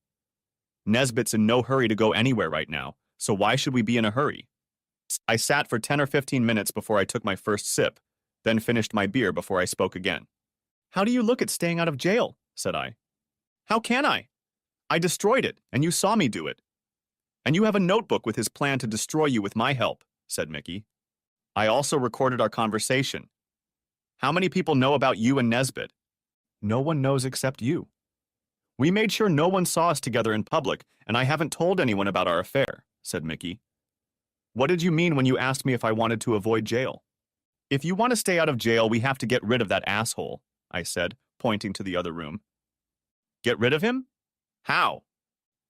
"Nesbit's in no hurry to go anywhere right now, so why should we be in a hurry?" I sat for 10 or 15 minutes before I took my first sip, then finished my beer before I spoke again. "How do you look at staying out of jail?" said I. "How can I? I destroyed it, and you saw me do it. And you have a notebook with his plan to destroy you with my help," said Mickey. "I also recorded our conversation. How many people know about you and Nesbit?" "No one knows except you." "We made sure no one saw us together in public, and I haven't told anyone about our affair," said Mickey. "What did you mean when you asked me if I wanted to avoid jail?" "If you want to stay out of jail, we have to get rid of that asshole," I said, pointing to the other room. "Get rid of him? How?"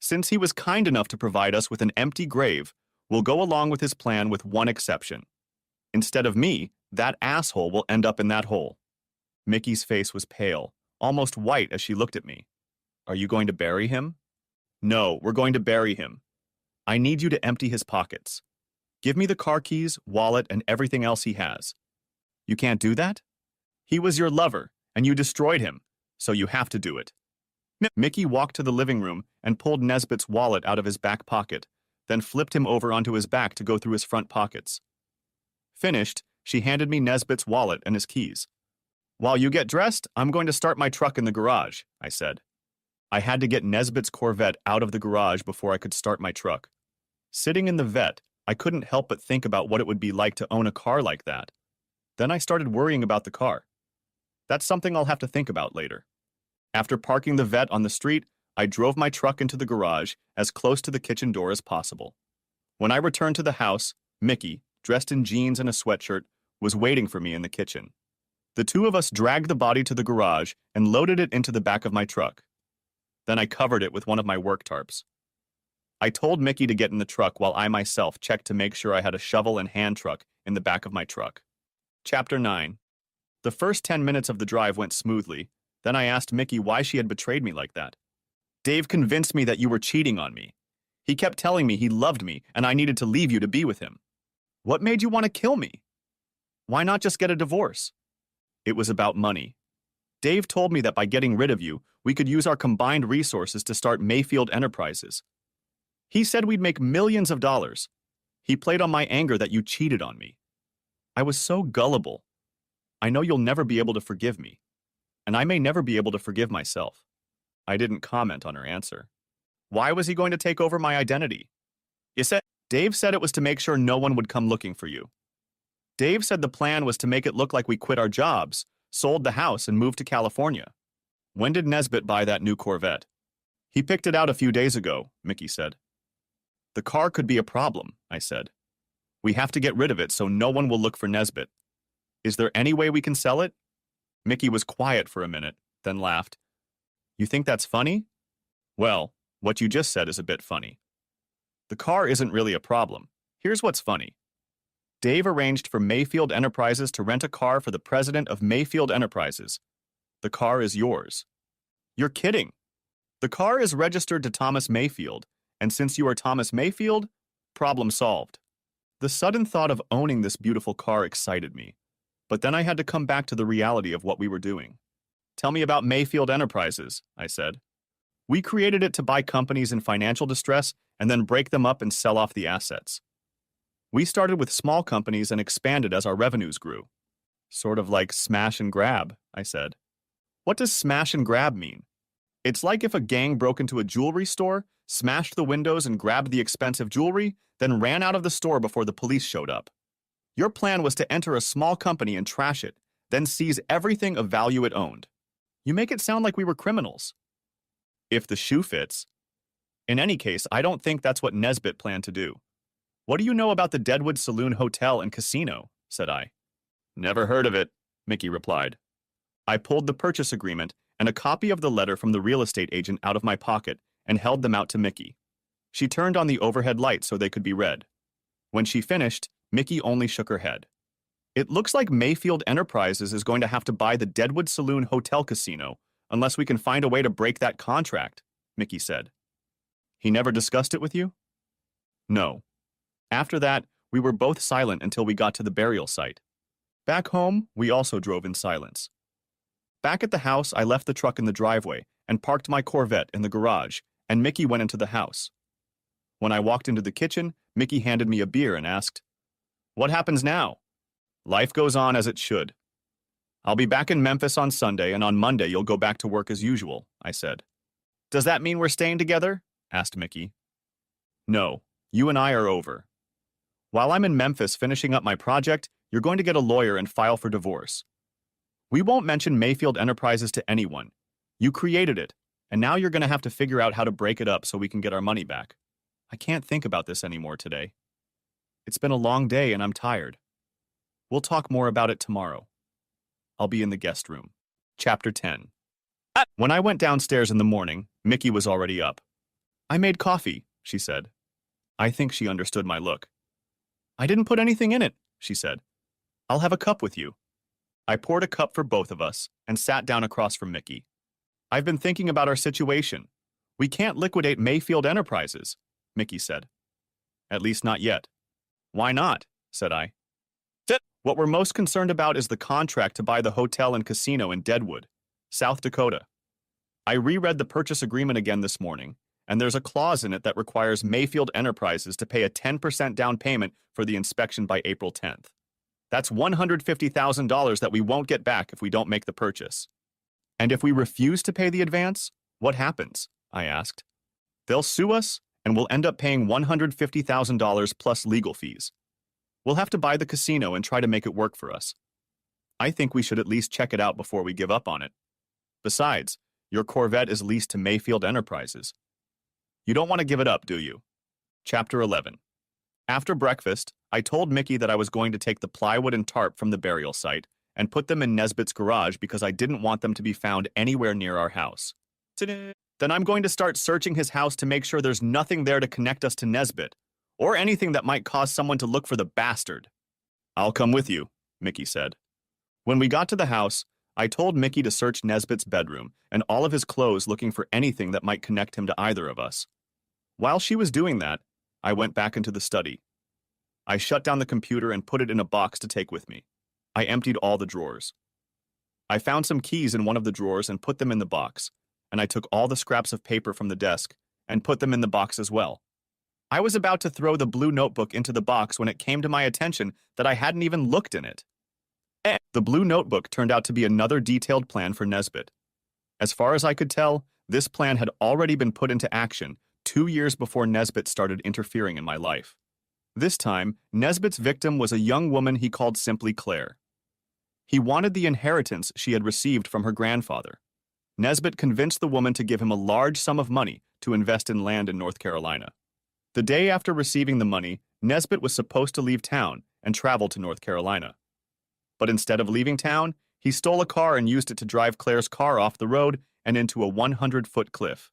"Since he was kind enough to provide us with an empty grave, we'll go along with his plan with one exception. Instead of me, that asshole will end up in that hole." Mickey's face was pale, almost white as she looked at me. "Are you going to bury him?" "No, we're going to bury him. I need you to empty his pockets. Give me the car keys, wallet, and everything else he has. You can't do that? He was your lover, and you destroyed him, so you have to do it. Mickey walked to the living room and pulled Nesbitt's wallet out of his back pocket, then flipped him over onto his back to go through his front pockets. Finished, she handed me Nesbitt's wallet and his keys. While you get dressed, I'm going to start my truck in the garage, I said. I had to get Nesbitt's Corvette out of the garage before I could start my truck. Sitting in the vet, I couldn't help but think about what it would be like to own a car like that. Then I started worrying about the car. That's something I'll have to think about later. After parking the vet on the street, I drove my truck into the garage as close to the kitchen door as possible. When I returned to the house, Mickey, dressed in jeans and a sweatshirt, was waiting for me in the kitchen. The two of us dragged the body to the garage and loaded it into the back of my truck. Then I covered it with one of my work tarps. I told Mickey to get in the truck while I myself checked to make sure I had a shovel and hand truck in the back of my truck. Chapter 9. The first 10 minutes of the drive went smoothly. Then I asked Mickey why she had betrayed me like that. Dave convinced me that you were cheating on me. He kept telling me he loved me and I needed to leave you to be with him. What made you want to kill me? Why not just get a divorce? It was about money. Dave told me that by getting rid of you, we could use our combined resources to start Mayfield Enterprises. He said we'd make millions of dollars. He played on my anger that you cheated on me. I was so gullible. I know you'll never be able to forgive me, and I may never be able to forgive myself. I didn't comment on her answer. Why was he going to take over my identity? Dave said it was to make sure no one would come looking for you. Dave said the plan was to make it look like we quit our jobs, sold the house, and moved to California. When did Nesbitt buy that new Corvette? He picked it out a few days ago, Mickey said. The car could be a problem, I said. We have to get rid of it so no one will look for Nesbitt. Is there any way we can sell it? Mickey was quiet for a minute, then laughed. You think that's funny? Well, what you just said is a bit funny. The car isn't really a problem. Here's what's funny. Dave arranged for Mayfield Enterprises to rent a car for the president of Mayfield Enterprises. The car is yours. You're kidding. The car is registered to Thomas Mayfield, and since you are Thomas Mayfield, problem solved. The sudden thought of owning this beautiful car excited me, but then I had to come back to the reality of what we were doing. Tell me about Mayfield Enterprises, I said. We created it to buy companies in financial distress and then break them up and sell off the assets. We started with small companies and expanded as our revenues grew. Sort of like smash and grab, I said. What does smash and grab mean? It's like if a gang broke into a jewelry store, smashed the windows and grabbed the expensive jewelry, then ran out of the store before the police showed up. Your plan was to enter a small company and trash it, then seize everything of value it owned. You make it sound like we were criminals. If the shoe fits. In any case, I don't think that's what Nesbitt planned to do. What do you know about the Deadwood Saloon Hotel and Casino? Said I. Never heard of it, Mickey replied. I pulled the purchase agreement and a copy of the letter from the real estate agent out of my pocket and held them out to Mickey. She turned on the overhead light so they could be read. When she finished, Mickey only shook her head. It looks like Mayfield Enterprises is going to have to buy the Deadwood Saloon Hotel Casino unless we can find a way to break that contract, Mickey said. He never discussed it with you? No. After that, we were both silent until we got to the burial site. Back home, we also drove in silence. Back at the house, I left the truck in the driveway and parked my Corvette in the garage, and Mickey went into the house. When I walked into the kitchen, Mickey handed me a beer and asked, "What happens now?" "Life goes on as it should. I'll be back in Memphis on Sunday, and on Monday you'll go back to work as usual," I said. "Does that mean we're staying together?" asked Mickey. "No, you and I are over. While I'm in Memphis finishing up my project, you're going to get a lawyer and file for divorce. We won't mention Mayfield Enterprises to anyone. You created it, and now you're going to have to figure out how to break it up so we can get our money back. I can't think about this anymore today. It's been a long day and I'm tired. We'll talk more about it tomorrow. I'll be in the guest room." Chapter 10. When I went downstairs in the morning, Mickey was already up. "I made coffee," she said. I think she understood my look. "I didn't put anything in it," she said. "I'll have a cup with you." I poured a cup for both of us and sat down across from Mickey. "I've been thinking about our situation. We can't liquidate Mayfield Enterprises," Mickey said. "At least not yet." Why not? Said I. What we're most concerned about is the contract to buy the hotel and casino in Deadwood, South Dakota. I reread the purchase agreement again this morning, and there's a clause in it that requires Mayfield Enterprises to pay a 10% down payment for the inspection by April 10th. That's $150,000 that we won't get back if we don't make the purchase. And if we refuse to pay the advance, what happens? I asked. They'll sue us, and we'll end up paying $150,000 plus legal fees. We'll have to buy the casino and try to make it work for us. I think we should at least check it out before we give up on it. Besides, your Corvette is leased to Mayfield Enterprises. You don't want to give it up, do you? Chapter 11. After breakfast, I told Mickey that I was going to take the plywood and tarp from the burial site and put them in Nesbitt's garage because I didn't want them to be found anywhere near our house. Then I'm going to start searching his house to make sure there's nothing there to connect us to Nesbitt, or anything that might cause someone to look for the bastard. I'll come with you, Mickey said. When we got to the house, I told Mickey to search Nesbitt's bedroom and all of his clothes looking for anything that might connect him to either of us. While she was doing that, I went back into the study. I shut down the computer and put it in a box to take with me. I emptied all the drawers. I found some keys in one of the drawers and put them in the box, and I took all the scraps of paper from the desk and put them in the box as well. I was about to throw the blue notebook into the box when it came to my attention that I hadn't even looked in it. The blue notebook turned out to be another detailed plan for Nesbitt. As far as I could tell, this plan had already been put into action 2 years before Nesbitt started interfering in my life. This time, Nesbitt's victim was a young woman he called simply Claire. He wanted the inheritance she had received from her grandfather. Nesbitt convinced the woman to give him a large sum of money to invest in land in North Carolina. The day after receiving the money, Nesbitt was supposed to leave town and travel to North Carolina. But instead of leaving town, he stole a car and used it to drive Claire's car off the road and into a 100-foot cliff.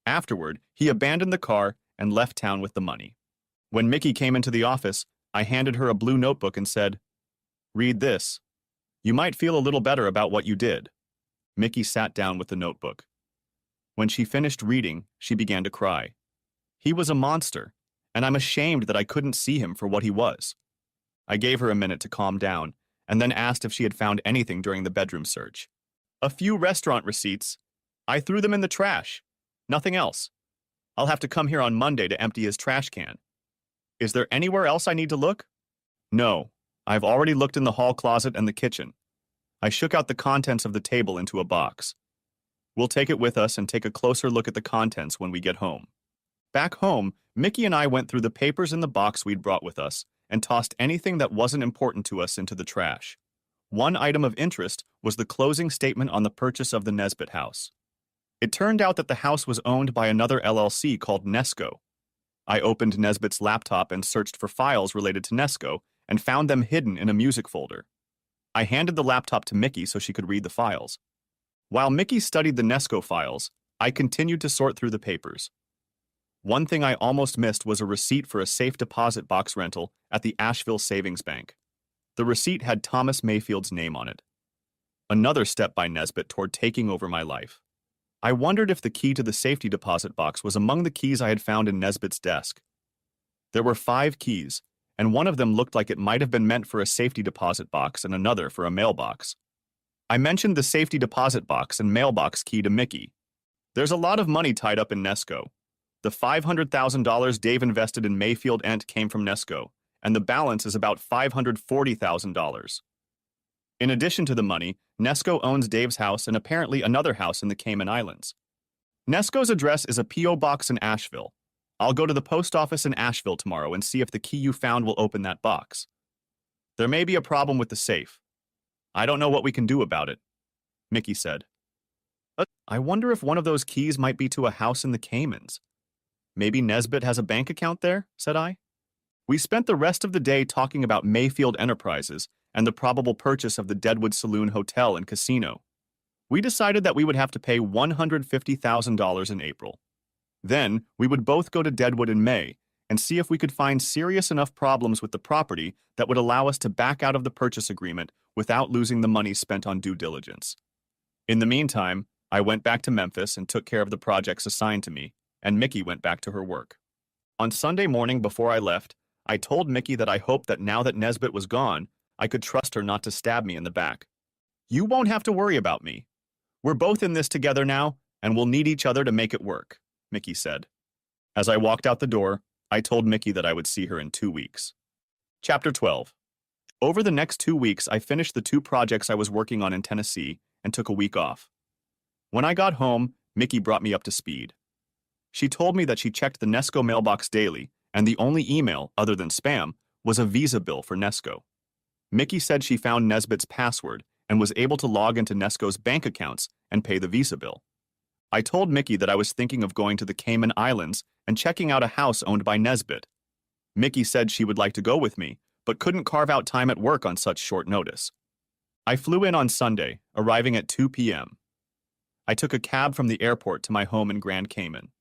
Afterward, he abandoned the car and left town with the money. When Mickey came into the office, I handed her a blue notebook and said, "Read this. You might feel a little better about what you did." Mickey sat down with the notebook. When she finished reading, she began to cry. He was a monster, and I'm ashamed that I couldn't see him for what he was. I gave her a minute to calm down, and then asked if she had found anything during the bedroom search. A few restaurant receipts. I threw them in the trash. Nothing else. I'll have to come here on Monday to empty his trash can. Is there anywhere else I need to look? No, I've already looked in the hall closet and the kitchen. I shook out the contents of the table into a box. We'll take it with us and take a closer look at the contents when we get home. Back home, Mickey and I went through the papers in the box we'd brought with us and tossed anything that wasn't important to us into the trash. One item of interest was the closing statement on the purchase of the Nesbitt house. It turned out that the house was owned by another LLC called Nesco. I opened Nesbitt's laptop and searched for files related to Nesco and found them hidden in a music folder. I handed the laptop to Mickey so she could read the files. While Mickey studied the Nesco files, I continued to sort through the papers. One thing I almost missed was a receipt for a safe deposit box rental at the Asheville Savings Bank. The receipt had Thomas Mayfield's name on it. Another step by Nesbitt toward taking over my life. I wondered if the key to the safety deposit box was among the keys I had found in Nesbitt's desk. There were 5 keys, and one of them looked like it might have been meant for a safety deposit box and another for a mailbox. I mentioned the safety deposit box and mailbox key to Mickey. There's a lot of money tied up in Nesco. The $500,000 Dave invested in Mayfield Ent came from Nesco, and the balance is about $540,000. In addition to the money, Nesco owns Dave's house and apparently another house in the Cayman Islands. Nesco's address is a P.O. box in Asheville. I'll go to the post office in Asheville tomorrow and see if the key you found will open that box. There may be a problem with the safe. I don't know what we can do about it, Mickey said. I wonder if one of those keys might be to a house in the Caymans. Maybe Nesbitt has a bank account there, said I. We spent the rest of the day talking about Mayfield Enterprises and the probable purchase of the Deadwood Saloon Hotel and Casino. We decided that we would have to pay $150,000 in April. Then, we would both go to Deadwood in May and see if we could find serious enough problems with the property that would allow us to back out of the purchase agreement without losing the money spent on due diligence. In the meantime, I went back to Memphis and took care of the projects assigned to me, and Mickey went back to her work. On Sunday morning before I left, I told Mickey that I hoped that now that Nesbit was gone, I could trust her not to stab me in the back. You won't have to worry about me. We're both in this together now, and we'll need each other to make it work, Mickey said. As I walked out the door, I told Mickey that I would see her in 2 weeks. Chapter 12. Over the next 2 weeks, I finished the 2 projects I was working on in Tennessee and took a week off. When I got home, Mickey brought me up to speed. She told me that she checked the Nesco mailbox daily, and the only email, other than spam, was a Visa bill for Nesco. Mickey said she found Nesbit's password and was able to log into Nesco's bank accounts and pay the Visa bill. I told Mickey that I was thinking of going to the Cayman Islands and checking out a house owned by Nesbit. Mickey said she would like to go with me, but couldn't carve out time at work on such short notice. I flew in on Sunday, arriving at 2 p.m. I took a cab from the airport to my home in Grand Cayman.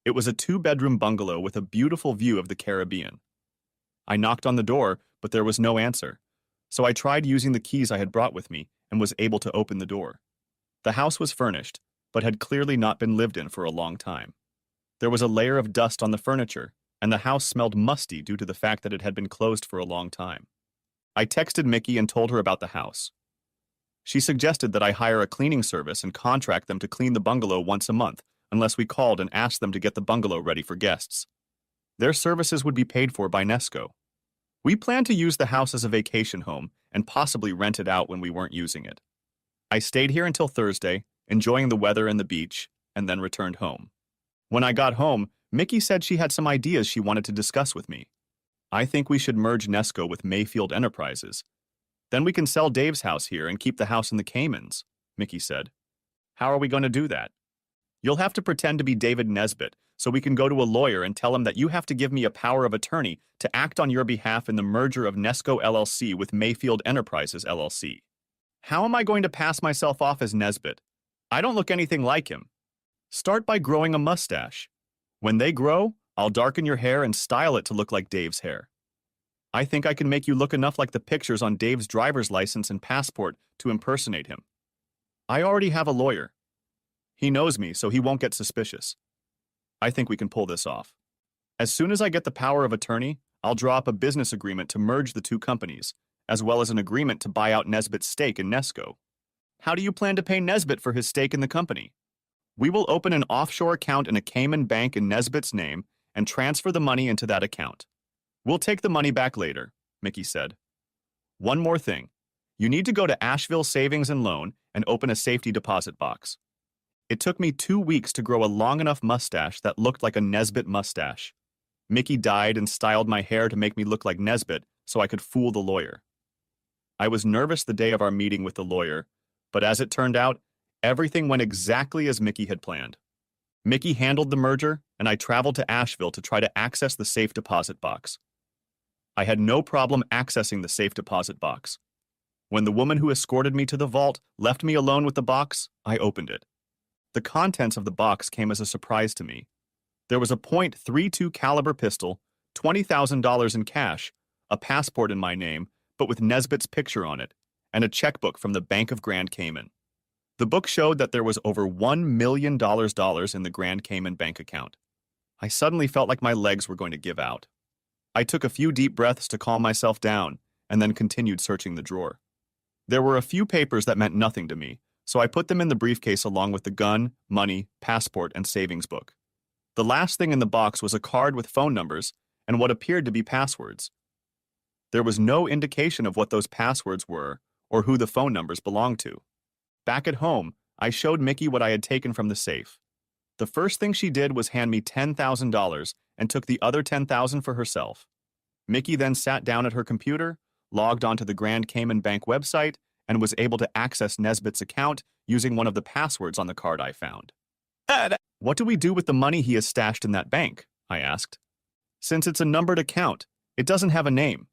It was a 2-bedroom bungalow with a beautiful view of the Caribbean. I knocked on the door, but there was no answer, so I tried using the keys I had brought with me and was able to open the door. The house was furnished, but had clearly not been lived in for a long time. There was a layer of dust on the furniture, and the house smelled musty due to the fact that it had been closed for a long time. I texted Mickey and told her about the house. She suggested that I hire a cleaning service and contract them to clean the bungalow once a month, unless we called and asked them to get the bungalow ready for guests. Their services would be paid for by Nesco. We planned to use the house as a vacation home and possibly rent it out when we weren't using it. I stayed here until Thursday, enjoying the weather and the beach, and then returned home. When I got home, Mickey said she had some ideas she wanted to discuss with me. I think we should merge Nesco with Mayfield Enterprises. Then we can sell Dave's house here and keep the house in the Caymans, Mickey said. How are we going to do that? You'll have to pretend to be David Nesbit, so we can go to a lawyer and tell him that you have to give me a power of attorney to act on your behalf in the merger of Nesco LLC with Mayfield Enterprises LLC. How am I going to pass myself off as Nesbit? I don't look anything like him. Start by growing a mustache. When they grow, I'll darken your hair and style it to look like Dave's hair. I think I can make you look enough like the pictures on Dave's driver's license and passport to impersonate him. I already have a lawyer. He knows me, so he won't get suspicious. I think we can pull this off. As soon as I get the power of attorney, I'll draw up a business agreement to merge the 2 companies, as well as an agreement to buy out Nesbit's stake in Nesco. How do you plan to pay Nesbit for his stake in the company? We will open an offshore account in a Cayman bank in Nesbit's name and transfer the money into that account. We'll take the money back later, Mickey said. One more thing. You need to go to Asheville Savings and Loan and open a safety deposit box. It took me 2 weeks to grow a long enough mustache that looked like a Nesbit mustache. Mickey dyed and styled my hair to make me look like Nesbit so I could fool the lawyer. I was nervous the day of our meeting with the lawyer, but as it turned out, everything went exactly as Mickey had planned. Mickey handled the merger, and I traveled to Asheville to try to access the safe deposit box. I had no problem accessing the safe deposit box. When the woman who escorted me to the vault left me alone with the box, I opened it. The contents of the box came as a surprise to me. There was a .32 caliber pistol, $20,000 in cash, a passport in my name, but with Nesbit's picture on it, and a checkbook from the Bank of Grand Cayman. The book showed that there was over $1 million in the Grand Cayman bank account. I suddenly felt like my legs were going to give out. I took a few deep breaths to calm myself down, and then continued searching the drawer. There were a few papers that meant nothing to me, so I put them in the briefcase along with the gun, money, passport, and savings book. The last thing in the box was a card with phone numbers and what appeared to be passwords. There was no indication of what those passwords were or who the phone numbers belonged to. Back at home, I showed Mickey what I had taken from the safe. The first thing she did was hand me $10,000 and took the other $10,000 for herself. Mickey then sat down at her computer, logged onto the Grand Cayman Bank website, and was able to access Nesbit's account using one of the passwords on the card I found. What do we do with the money he has stashed in that bank? I asked. Since it's a numbered account, it doesn't have a name.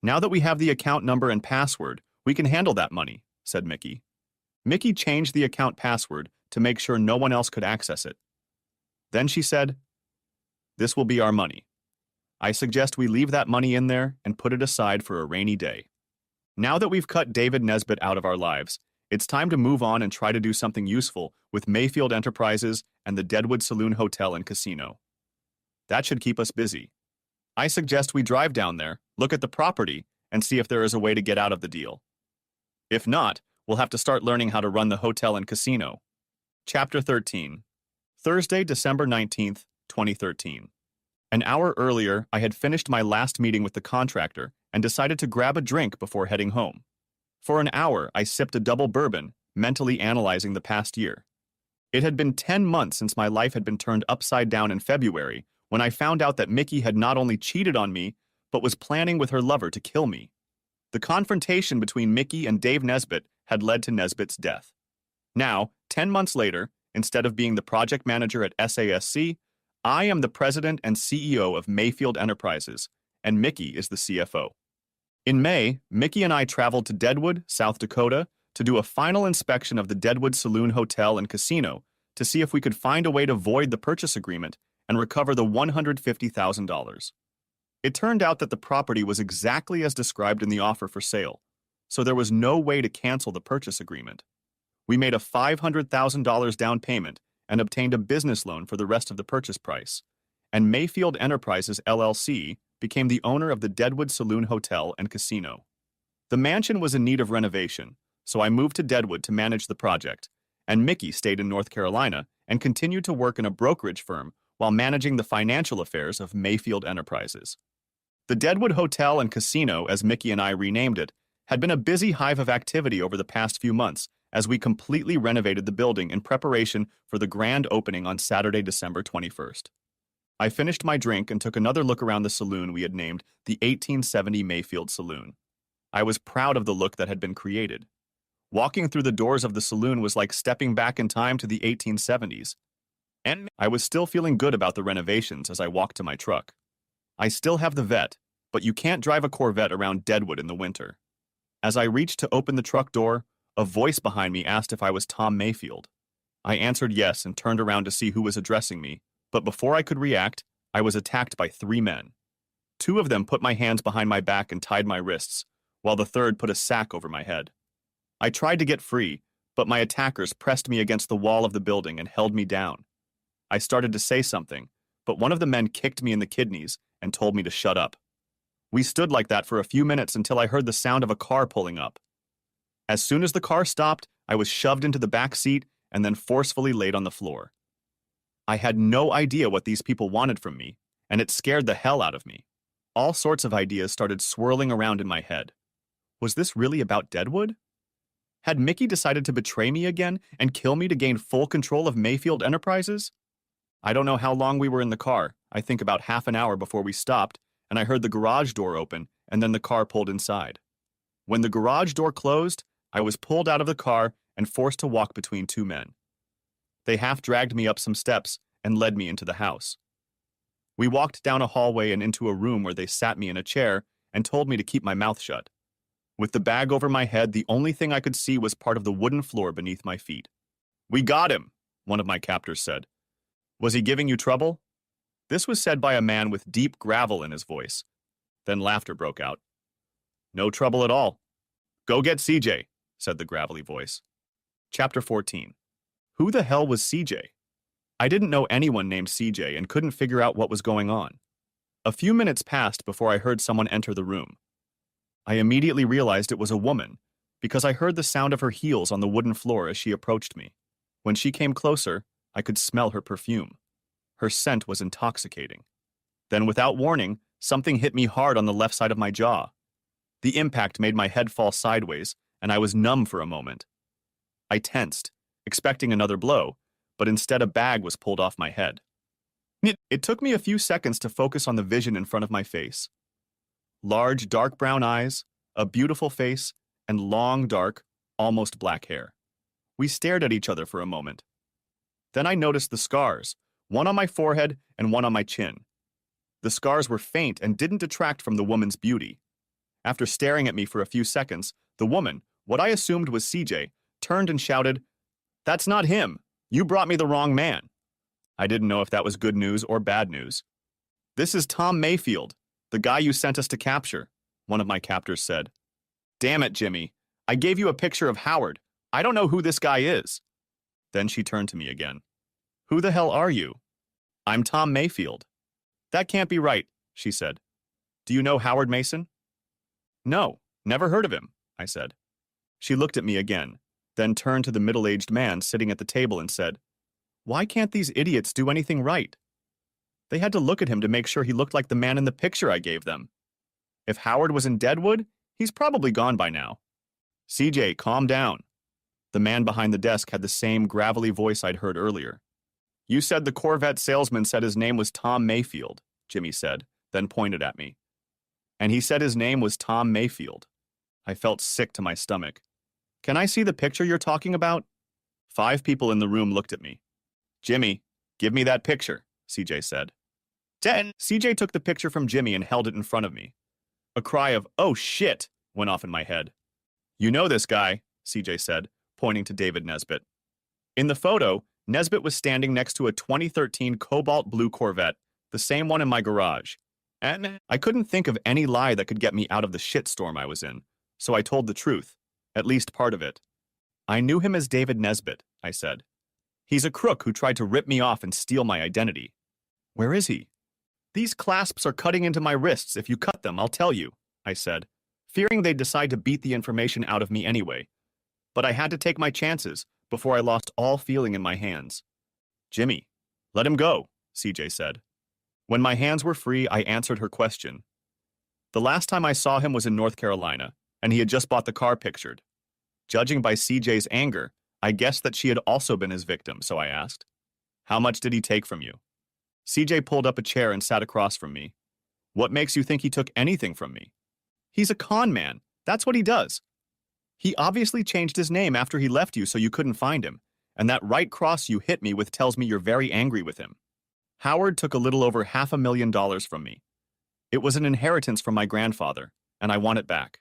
Now that we have the account number and password, we can handle that money, said Mickey. Mickey changed the account password to make sure no one else could access it. Then she said, "This will be our money. I suggest we leave that money in there and put it aside for a rainy day. Now that we've cut David Nesbit out of our lives, it's time to move on and try to do something useful with Mayfield Enterprises and the Deadwood Saloon Hotel and Casino. That should keep us busy." I suggest we drive down there, look at the property, and see if there is a way to get out of the deal. If not, we'll have to start learning how to run the hotel and casino. Chapter 13. Thursday, December 19th, 2013. An hour earlier, I had finished my last meeting with the contractor and decided to grab a drink before heading home. For an hour, I sipped a double bourbon, mentally analyzing the past year. It had been 10 months since my life had been turned upside down in February, when I found out that Mickey had not only cheated on me, but was planning with her lover to kill me. The confrontation between Mickey and Dave Nesbitt had led to Nesbitt's death. Now, 10 months later, instead of being the project manager at SASC, I am the president and CEO of Mayfield Enterprises, and Mickey is the CFO. In May, Mickey and I traveled to Deadwood, South Dakota, to do a final inspection of the Deadwood Saloon Hotel and Casino to see if we could find a way to void the purchase agreement and recover the $150,000. It turned out that the property was exactly as described in the offer for sale, so there was no way to cancel the purchase agreement. We made a $500,000 down payment and obtained a business loan for the rest of the purchase price, and Mayfield Enterprises LLC became the owner of the Deadwood Saloon Hotel and Casino. The mansion was in need of renovation, so I moved to Deadwood to manage the project, and Mickey stayed in North Carolina and continued to work in a brokerage firm while managing the financial affairs of Mayfield Enterprises. The Deadwood Hotel and Casino, as Mickey and I renamed it, had been a busy hive of activity over the past few months as we completely renovated the building in preparation for the grand opening on Saturday, December 21st. I finished my drink and took another look around the saloon we had named the 1870 Mayfield Saloon. I was proud of the look that had been created. Walking through the doors of the saloon was like stepping back in time to the 1870s. And I was still feeling good about the renovations as I walked to my truck. I still have the Vet, but you can't drive a Corvette around Deadwood in the winter. As I reached to open the truck door, a voice behind me asked if I was Tom Mayfield. I answered yes and turned around to see who was addressing me, but before I could react, I was attacked by 3 men. 2 of them put my hands behind my back and tied my wrists, while the third put a sack over my head. I tried to get free, but my attackers pressed me against the wall of the building and held me down. I started to say something, but one of the men kicked me in the kidneys and told me to shut up. We stood like that for a few minutes until I heard the sound of a car pulling up. As soon as the car stopped, I was shoved into the back seat and then forcefully laid on the floor. I had no idea what these people wanted from me, and it scared the hell out of me. All sorts of ideas started swirling around in my head. Was this really about Deadwood? Had Mickey decided to betray me again and kill me to gain full control of Mayfield Enterprises? I don't know how long we were in the car. I think about half an hour before we stopped, and I heard the garage door open, and then the car pulled inside. When the garage door closed, I was pulled out of the car and forced to walk between 2 men. They half-dragged me up some steps and led me into the house. We walked down a hallway and into a room where they sat me in a chair and told me to keep my mouth shut. With the bag over my head, the only thing I could see was part of the wooden floor beneath my feet. "We got him," one of my captors said. "Was he giving you trouble?" This was said by a man with deep gravel in his voice. Then laughter broke out. "No trouble at all." "Go get CJ," said the gravelly voice. Chapter 14. Who the hell was CJ? I didn't know anyone named CJ and couldn't figure out what was going on. A few minutes passed before I heard someone enter the room. I immediately realized it was a woman, because I heard the sound of her heels on the wooden floor as she approached me. When she came closer, I could smell her perfume. Her scent was intoxicating. Then, without warning, something hit me hard on the left side of my jaw. The impact made my head fall sideways, and I was numb for a moment. I tensed, expecting another blow, but instead a bag was pulled off my head. It took me a few seconds to focus on the vision in front of my face. Large, dark brown eyes, a beautiful face, and long, dark, almost black hair. We stared at each other for a moment. Then I noticed the scars, one on my forehead and one on my chin. The scars were faint and didn't detract from the woman's beauty. After staring at me for a few seconds, the woman, what I assumed was CJ, turned and shouted, "That's not him! You brought me the wrong man!" I didn't know if that was good news or bad news. "This is Tom Mayfield, the guy you sent us to capture," one of my captors said. "Damn it, Jimmy. I gave you a picture of Howard. I don't know who this guy is." Then she turned to me again. "Who the hell are you?" "I'm Tom Mayfield." "That can't be right," she said. Do you know Howard Mason? No, never heard of him, I said. She looked at me again, then turned to the middle-aged man sitting at the table and said, "Why can't these idiots do anything right? They had to look at him to make sure he looked like the man in the picture I gave them. If Howard was in Deadwood, he's probably gone by now." "CJ, calm down." The man behind the desk had the same gravelly voice I'd heard earlier. "You said the Corvette salesman said his name was Tom Mayfield," Jimmy said, then pointed at me. "And he said his name was Tom Mayfield." I felt sick to my stomach. "Can I see the picture you're talking about?" 5 people in the room looked at me. "Jimmy, give me that picture," CJ said. 10. CJ took the picture from Jimmy and held it in front of me. A cry of, "Oh shit," went off in my head. "You know this guy," CJ said, pointing to David Nesbitt. In the photo, Nesbitt was standing next to a 2013 cobalt blue Corvette, the same one in my garage. And I couldn't think of any lie that could get me out of the shitstorm I was in, so I told the truth, at least part of it. "I knew him as David Nesbitt," I said. "He's a crook who tried to rip me off and steal my identity." "Where is he?" "These clasps are cutting into my wrists. If you cut them, I'll tell you," I said, fearing they'd decide to beat the information out of me anyway. But I had to take my chances before I lost all feeling in my hands. "Jimmy, let him go," CJ said. When my hands were free, I answered her question. "The last time I saw him was in North Carolina, and he had just bought the car pictured." Judging by CJ's anger, I guessed that she had also been his victim, so I asked, "How much did he take from you?" CJ pulled up a chair and sat across from me. "What makes you think he took anything from me?" "He's a con man. That's what he does. He obviously changed his name after he left you so you couldn't find him, and that right cross you hit me with tells me you're very angry with him. Howard took a little over $500,000 from me. It was an inheritance from my grandfather, and I want it back.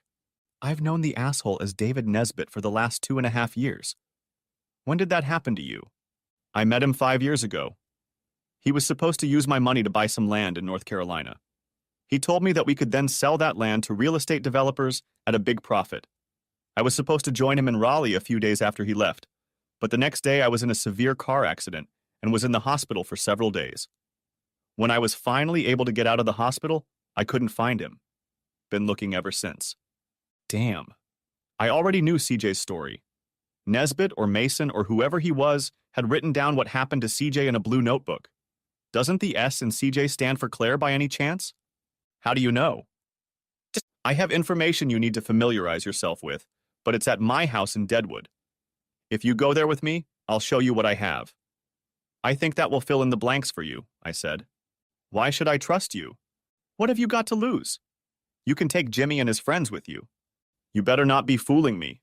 I've known the asshole as David Nesbitt for the last 2.5 years. When did that happen to you?" "I met him 5 years ago. He was supposed to use my money to buy some land in North Carolina. He told me that we could then sell that land to real estate developers at a big profit. I was supposed to join him in Raleigh a few days after he left, but the next day I was in a severe car accident and was in the hospital for several days. When I was finally able to get out of the hospital, I couldn't find him. Been looking ever since." Damn. I already knew CJ's story. Nesbitt or Mason or whoever he was had written down what happened to CJ in a blue notebook. Doesn't the S in CJ stand for Claire by any chance? "How do you know?" "I have information you need to familiarize yourself with, but it's at my house in Deadwood. If you go there with me, I'll show you what I have." "I think that will fill in the blanks for you," I said. "Why should I trust you? What have you got to lose? You can take Jimmy and his friends with you." "You better not be fooling me."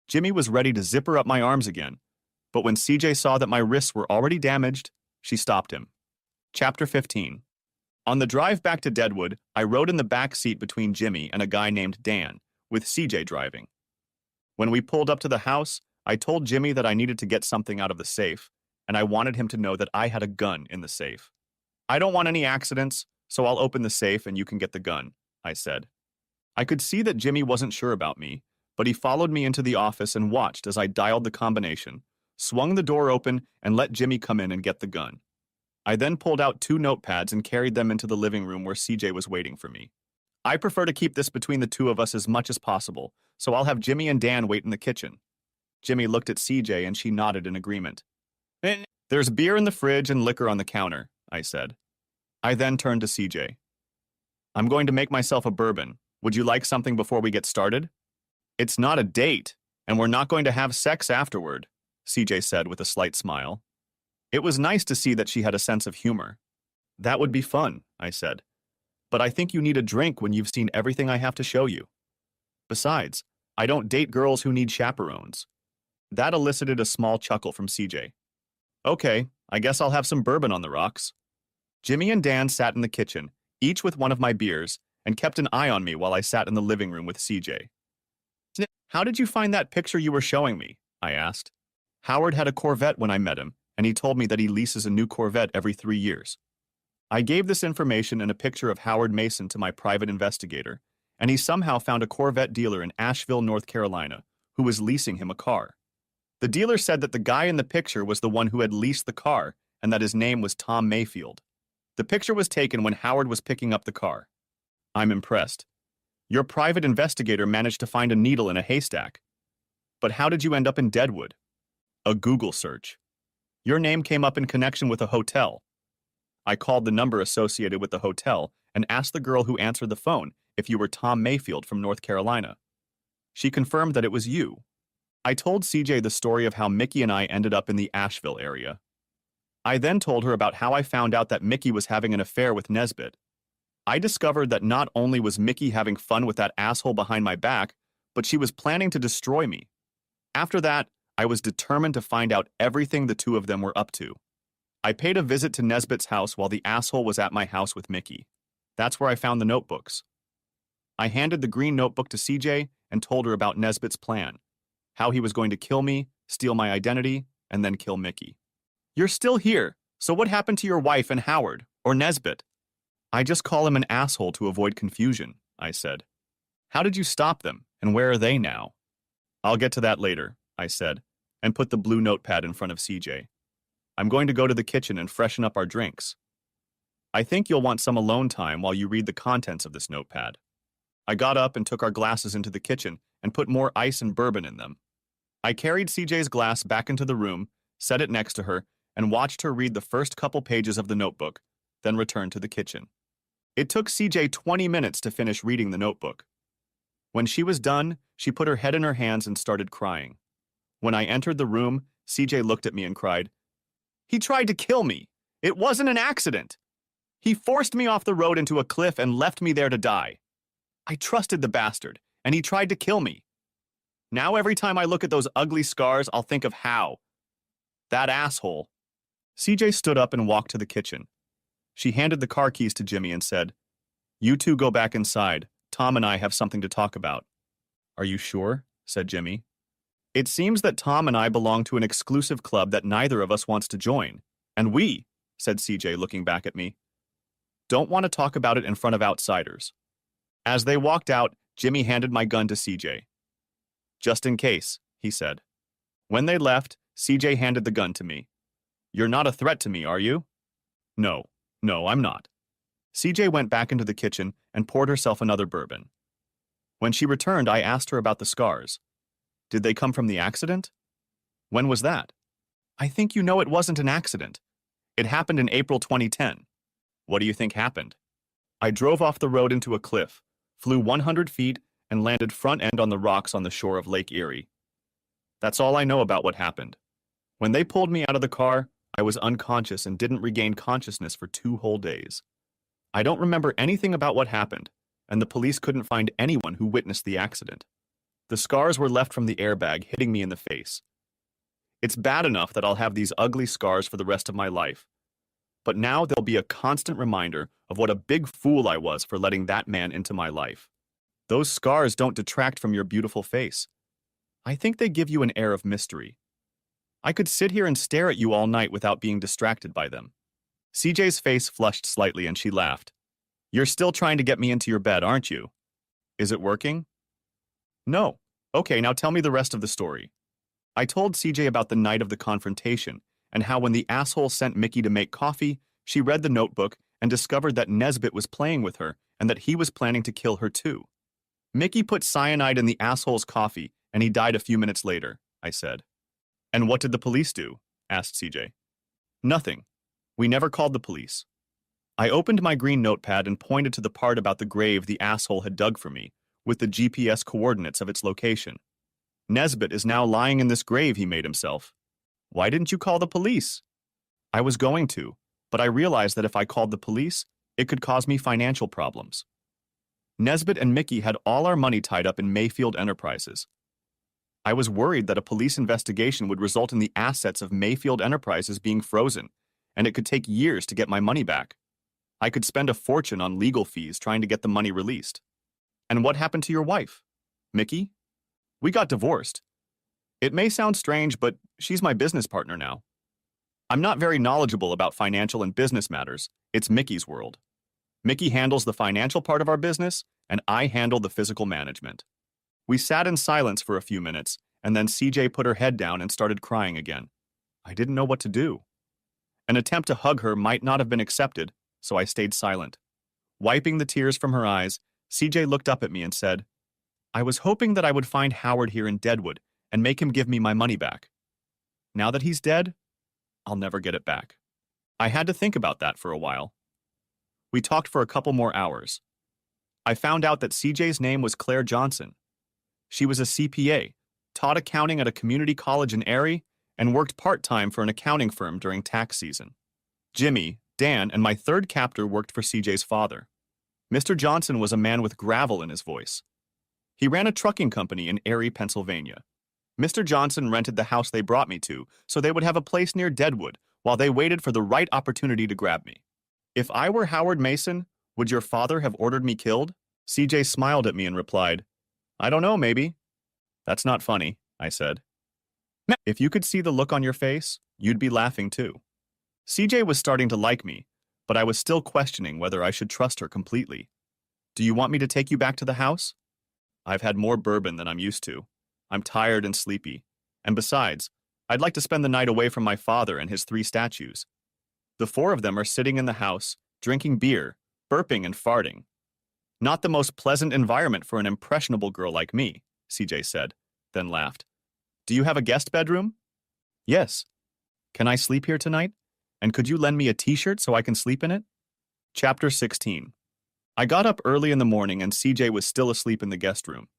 Jimmy was ready to zipper up my arms again, but when CJ saw that my wrists were already damaged, she stopped him. Chapter 15. On the drive back to Deadwood, I rode in the back seat between Jimmy and a guy named Dan, with CJ driving. When we pulled up to the house, I told Jimmy that I needed to get something out of the safe, and I wanted him to know that I had a gun in the safe. "I don't want any accidents, so I'll open the safe and you can get the gun," I said. I could see that Jimmy wasn't sure about me, but he followed me into the office and watched as I dialed the combination, swung the door open, and let Jimmy come in and get the gun. I then pulled out 2 notepads and carried them into the living room where CJ was waiting for me. "I prefer to keep this between the 2 of us as much as possible, so I'll have Jimmy and Dan wait in the kitchen." Jimmy looked at CJ and she nodded in agreement. "There's beer in the fridge and liquor on the counter," I said. I then turned to CJ. "I'm going to make myself a bourbon. Would you like something before we get started?" "It's not a date, and we're not going to have sex afterward," CJ said with a slight smile. It was nice to see that she had a sense of humor. "That would be fun," I said. "But I think you need a drink when you've seen everything I have to show you. Besides, I don't date girls who need chaperones." That elicited a small chuckle from CJ. "Okay, I guess I'll have some bourbon on the rocks." Jimmy and Dan sat in the kitchen, each with one of my beers, and kept an eye on me while I sat in the living room with CJ. "How did you find that picture you were showing me?" I asked. "Howard had a Corvette when I met him, and he told me that he leases a new Corvette every 3 years. I gave this information and a picture of Howard Mason to my private investigator, and he somehow found a Corvette dealer in Asheville, North Carolina, who was leasing him a car. The dealer said that the guy in the picture was the one who had leased the car and that his name was Tom Mayfield. The picture was taken when Howard was picking up the car. I'm impressed. Your private investigator managed to find a needle in a haystack. But how did you end up in Deadwood? A Google search. Your name came up in connection with a hotel. I called the number associated with the hotel and asked the girl who answered the phone if you were Tom Mayfield from North Carolina. She confirmed that it was you. I told CJ the story of how Mickey and I ended up in the Asheville area. I then told her about how I found out that Mickey was having an affair with Nesbitt. I discovered that not only was Mickey having fun with that asshole behind my back, but she was planning to destroy me. After that, I was determined to find out everything the two of them were up to. I paid a visit to Nesbitt's house while the asshole was at my house with Mickey. That's where I found the notebooks. I handed the green notebook to CJ and told her about Nesbitt's plan, how he was going to kill me, steal my identity, and then kill Mickey. You're still here, so what happened to your wife and Howard, or Nesbitt? I just call him an asshole to avoid confusion, I said. How did you stop them, and where are they now? I'll get to that later, I said, and put the blue notepad in front of CJ. I'm going to go to the kitchen and freshen up our drinks. I think you'll want some alone time while you read the contents of this notepad. I got up and took our glasses into the kitchen and put more ice and bourbon in them. I carried CJ's glass back into the room, set it next to her, and watched her read the first couple pages of the notebook, then returned to the kitchen. It took CJ 20 minutes to finish reading the notebook. When she was done, she put her head in her hands and started crying. When I entered the room, CJ looked at me and cried, "He tried to kill me. It wasn't an accident. He forced me off the road into a cliff and left me there to die. I trusted the bastard, and he tried to kill me. Now every time I look at those ugly scars, I'll think of Hal. That asshole." CJ stood up and walked to the kitchen. She handed the car keys to Jimmy and said, "You two go back inside. Tom and I have something to talk about." "Are you sure?" said Jimmy. "It seems that Tom and I belong to an exclusive club that neither of us wants to join. And we," said CJ looking back at me, "don't want to talk about it in front of outsiders." As they walked out, Jimmy handed my gun to CJ. "Just in case," he said. When they left, CJ handed the gun to me. "You're not a threat to me, are you?" No, I'm not." CJ went back into the kitchen and poured herself another bourbon. When she returned, I asked her about the scars. Did they come from the accident? When was that? I think you know it wasn't an accident. It happened in April 2010. What do you think happened? I drove off the road into a cliff, flew 100 feet, and landed front end on the rocks on the shore of Lake Erie. That's all I know about what happened. When they pulled me out of the car, I was unconscious and didn't regain consciousness for 2 whole days. I don't remember anything about what happened, and the police couldn't find anyone who witnessed the accident. The scars were left from the airbag hitting me in the face. It's bad enough that I'll have these ugly scars for the rest of my life. But now they'll be a constant reminder of what a big fool I was for letting that man into my life. Those scars don't detract from your beautiful face. I think they give you an air of mystery. I could sit here and stare at you all night without being distracted by them." CJ's face flushed slightly and she laughed. "You're still trying to get me into your bed, aren't you? Is it working?" "No." "Okay, now tell me the rest of the story." I told CJ about the night of the confrontation and how when the asshole sent Mickey to make coffee, she read the notebook and discovered that Nesbitt was playing with her and that he was planning to kill her too. "Mickey put cyanide in the asshole's coffee and he died a few minutes later," I said. "And what did the police do?" asked CJ. "Nothing. We never called the police." I opened my green notepad and pointed to the part about the grave the asshole had dug for me, with the GPS coordinates of its location. "Nesbitt is now lying in this grave he made himself. Why didn't you call the police?" "I was going to, but I realized that if I called the police, it could cause me financial problems. Nesbitt and Mickey had all our money tied up in Mayfield Enterprises. I was worried that a police investigation would result in the assets of Mayfield Enterprises being frozen, and it could take years to get my money back. I could spend a fortune on legal fees trying to get the money released." "And what happened to your wife? Mickey?" "We got divorced. It may sound strange, but she's my business partner now. I'm not very knowledgeable about financial and business matters. It's Mickey's world. Mickey handles the financial part of our business, and I handle the physical management." We sat in silence for a few minutes, and then CJ put her head down and started crying again. I didn't know what to do. An attempt to hug her might not have been accepted, so I stayed silent. Wiping the tears from her eyes, CJ looked up at me and said, "I was hoping that I would find Howard here in Deadwood and make him give me my money back. Now that he's dead, I'll never get it back." I had to think about that for a while. We talked for a couple more hours. I found out that CJ's name was Claire Johnson. She was a CPA, taught accounting at a community college in Erie, and worked part-time for an accounting firm during tax season. Jimmy, Dan, and my third captor worked for CJ's father. Mr. Johnson was a man with gravel in his voice. He ran a trucking company in Erie, Pennsylvania. Mr. Johnson rented the house they brought me to so they would have a place near Deadwood while they waited for the right opportunity to grab me. "If I were Howard Mason, would your father have ordered me killed?" CJ smiled at me and replied, "I don't know, maybe." "That's not funny," I said. "If you could see the look on your face, you'd be laughing too." CJ was starting to like me, but I was still questioning whether I should trust her completely. "Do you want me to take you back to the house?" "I've had more bourbon than I'm used to. I'm tired and sleepy. And besides, I'd like to spend the night away from my father and his 3 statues. The 4 of them are sitting in the house, drinking beer, burping and farting. Not the most pleasant environment for an impressionable girl like me," CJ said, then laughed. "Do you have a guest bedroom?" "Yes." "Can I sleep here tonight? And could you lend me a t-shirt so I can sleep in it?" Chapter 16. I got up early in the morning and CJ was still asleep in the guest room.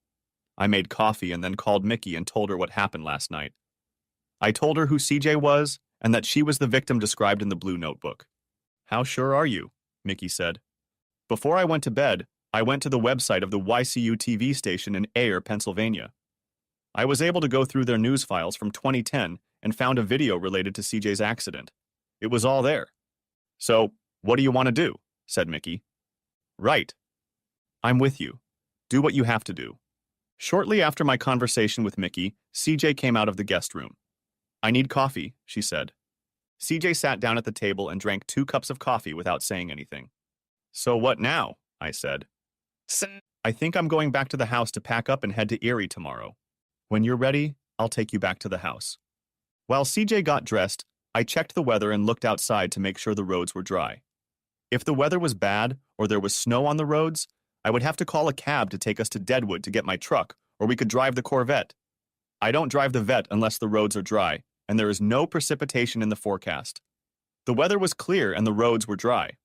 I made coffee and then called Mickey and told her what happened last night. I told her who CJ was and that she was the victim described in the blue notebook. "How sure are you?" Mickey said. "Before I went to bed, I went to the website of the YCU TV station in Ayer, Pennsylvania. I was able to go through their news files from 2010 and found a video related to CJ's accident. It was all there." "So, what do you want to do?" said Mickey. "Right. I'm with you. Do what you have to do." Shortly after my conversation with Mickey, CJ came out of the guest room. "I need coffee," she said. CJ sat down at the table and drank 2 cups of coffee without saying anything. "So what now?" I said. "I think I'm going back to the house to pack up and head to Erie tomorrow. When you're ready, I'll take you back to the house." While CJ got dressed, I checked the weather and looked outside to make sure the roads were dry. If the weather was bad or there was snow on the roads, I would have to call a cab to take us to Deadwood to get my truck, or we could drive the Corvette. I don't drive the Vet unless the roads are dry, and there is no precipitation in the forecast. The weather was clear and the roads were dry.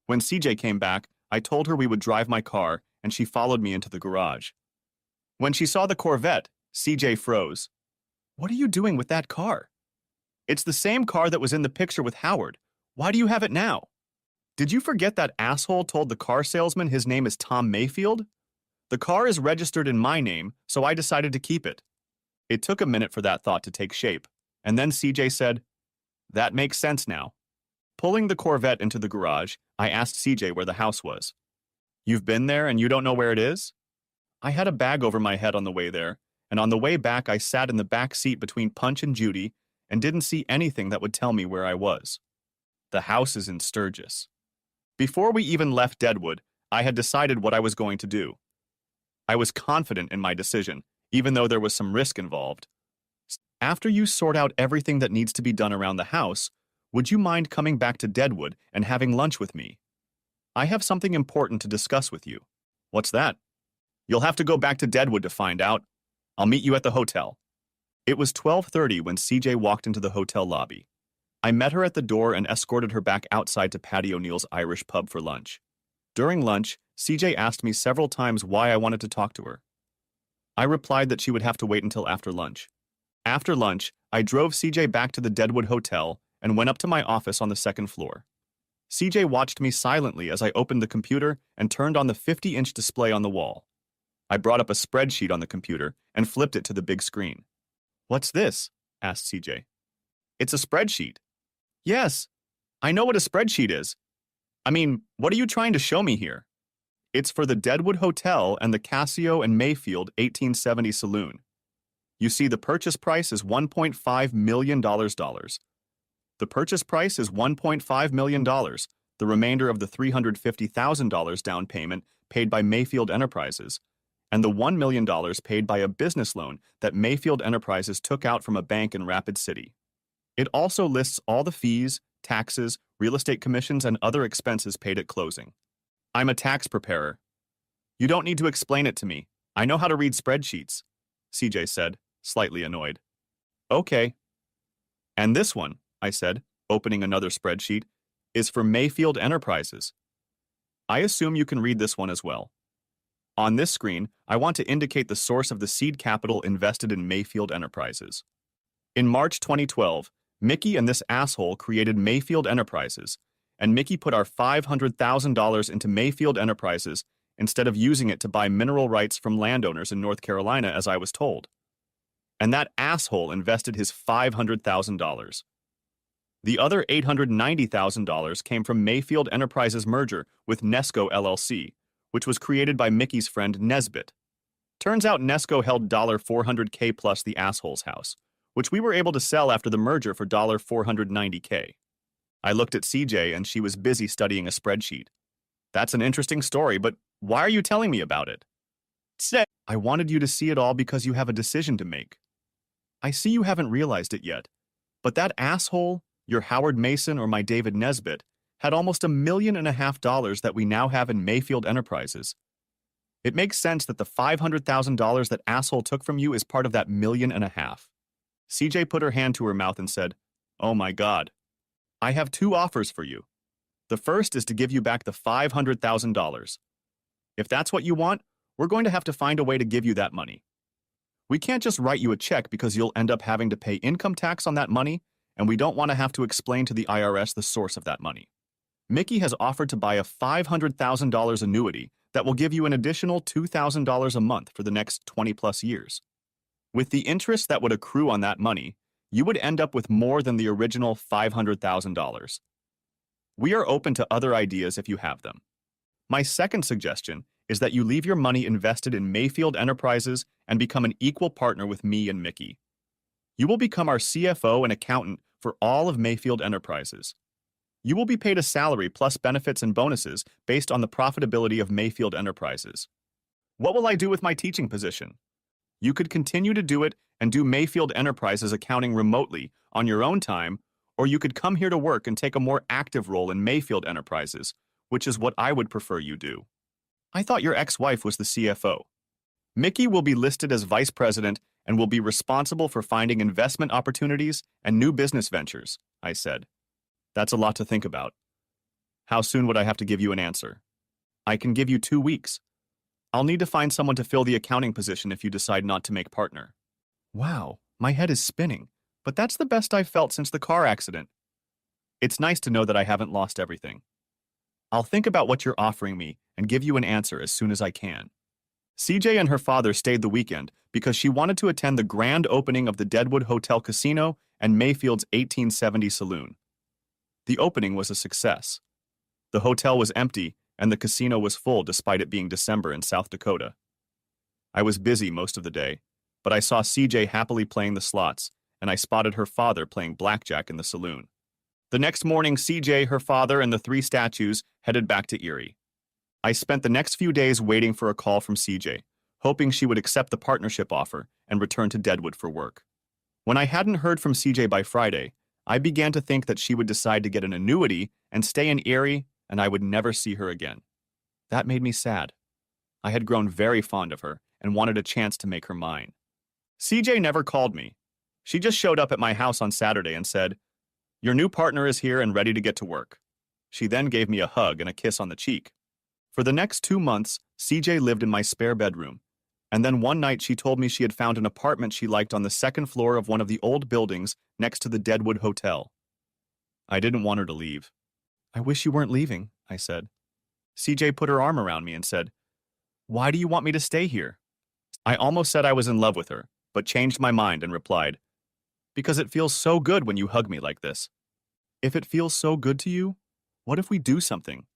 When CJ came back, I told her we would drive my car, and she followed me into the garage. When she saw the Corvette, CJ froze. "What are you doing with that car?" "It's the same car that was in the picture with Howard. Why do you have it now?" "Did you forget that asshole told the car salesman his name is Tom Mayfield? The car is registered in my name, so I decided to keep it." It took a minute for that thought to take shape, and then CJ said, "That makes sense now." Pulling the Corvette into the garage, I asked CJ where the house was. "You've been there and you don't know where it is?" I had a bag over my head on the way there, and on the way back I sat in the back seat between Punch and Judy and didn't see anything that would tell me where I was. The house is in Sturgis. Before we even left Deadwood, I had decided what I was going to do. I was confident in my decision, even though there was some risk involved. "After you sort out everything that needs to be done around the house, would you mind coming back to Deadwood and having lunch with me? I have something important to discuss with you." "What's that?" "You'll have to go back to Deadwood to find out. I'll meet you at the hotel." It was 12:30 when CJ walked into the hotel lobby. I met her at the door and escorted her back outside to Patty O'Neill's Irish pub for lunch. During lunch, CJ asked me several times why I wanted to talk to her. I replied that she would have to wait until after lunch. After lunch, I drove CJ back to the Deadwood Hotel and went up to my office on the 2nd floor. CJ watched me silently as I opened the computer and turned on the 50-inch display on the wall. I brought up a spreadsheet on the computer and flipped it to the big screen. "What's this?" asked CJ. "It's a spreadsheet." "Yes, I know what a spreadsheet is. I mean, what are you trying to show me here?" "It's for the Deadwood Hotel and the Casio and Mayfield 1870 Saloon. You see, the purchase price is $1.5 million. The purchase price is $1.5 million, the remainder of the $350,000 down payment paid by Mayfield Enterprises, and the $1 million paid by a business loan that Mayfield Enterprises took out from a bank in Rapid City. It also lists all the fees, taxes, real estate commissions, and other expenses paid at closing. I'm a tax preparer. You don't need to explain it to me. I know how to read spreadsheets, CJ said, slightly annoyed. Okay. And this one, I said, opening another spreadsheet, is for Mayfield Enterprises. I assume you can read this one as well. On this screen, I want to indicate the source of the seed capital invested in Mayfield Enterprises. In March 2012, Mickey and this asshole created Mayfield Enterprises, and Mickey put our $500,000 into Mayfield Enterprises instead of using it to buy mineral rights from landowners in North Carolina as I was told. And that asshole invested his $500,000. The other $890,000 came from Mayfield Enterprises' merger with Nesco LLC, which was created by Mickey's friend Nesbitt. Turns out Nesco held $400K plus the asshole's house, which we were able to sell after the merger for $490K. I looked at CJ and she was busy studying a spreadsheet. That's an interesting story, but why are you telling me about it? I wanted you to see it all because you have a decision to make. I see you haven't realized it yet, but that asshole, your Howard Mason or my David Nesbitt, had almost $1.5 million that we now have in Mayfield Enterprises. It makes sense that the $500,000 that asshole took from you is part of that $1.5 million. CJ put her hand to her mouth and said, "Oh my God. I have two offers for you. The first is to give you back the $500,000. If that's what you want, we're going to have to find a way to give you that money. We can't just write you a check because you'll end up having to pay income tax on that money, and we don't want to have to explain to the IRS the source of that money. Mickey has offered to buy a $500,000 annuity that will give you an additional $2,000 a month for the next 20-plus years. With the interest that would accrue on that money, you would end up with more than the original $500,000. We are open to other ideas if you have them. My second suggestion is that you leave your money invested in Mayfield Enterprises and become an equal partner with me and Mickey. You will become our CFO and accountant for all of Mayfield Enterprises. You will be paid a salary plus benefits and bonuses based on the profitability of Mayfield Enterprises. What will I do with my teaching position? You could continue to do it and do Mayfield Enterprises accounting remotely on your own time, or you could come here to work and take a more active role in Mayfield Enterprises, which is what I would prefer you do. I thought your ex-wife was the CFO. Mickey will be listed as vice president and will be responsible for finding investment opportunities and new business ventures, I said. That's a lot to think about. How soon would I have to give you an answer? I can give you 2 weeks. I'll need to find someone to fill the accounting position if you decide not to make partner. Wow, my head is spinning, but that's the best I've felt since the car accident. It's nice to know that I haven't lost everything. I'll think about what you're offering me and give you an answer as soon as I can. CJ and her father stayed the weekend because she wanted to attend the grand opening of the Deadwood Hotel Casino and Mayfield's 1870 Saloon. The opening was a success. The hotel was empty and the casino was full despite it being December in South Dakota. I was busy most of the day, but I saw CJ happily playing the slots, and I spotted her father playing blackjack in the saloon. The next morning, CJ, her father, and the 3 statues headed back to Erie. I spent the next few days waiting for a call from CJ, hoping she would accept the partnership offer and return to Deadwood for work. When I hadn't heard from CJ by Friday, I began to think that she would decide to get an annuity and stay in Erie, and I would never see her again. That made me sad. I had grown very fond of her and wanted a chance to make her mine. CJ never called me. She just showed up at my house on Saturday and said, "Your new partner is here and ready to get to work." She then gave me a hug and a kiss on the cheek. For the next 2 months, CJ lived in my spare bedroom, and then one night she told me she had found an apartment she liked on the 2nd floor of one of the old buildings next to the Deadwood Hotel. I didn't want her to leave. "I wish you weren't leaving," I said. CJ put her arm around me and said, "Why do you want me to stay here?" I almost said I was in love with her, but changed my mind and replied, "Because it feels so good when you hug me like this." "If it feels so good to you, what if we do something?"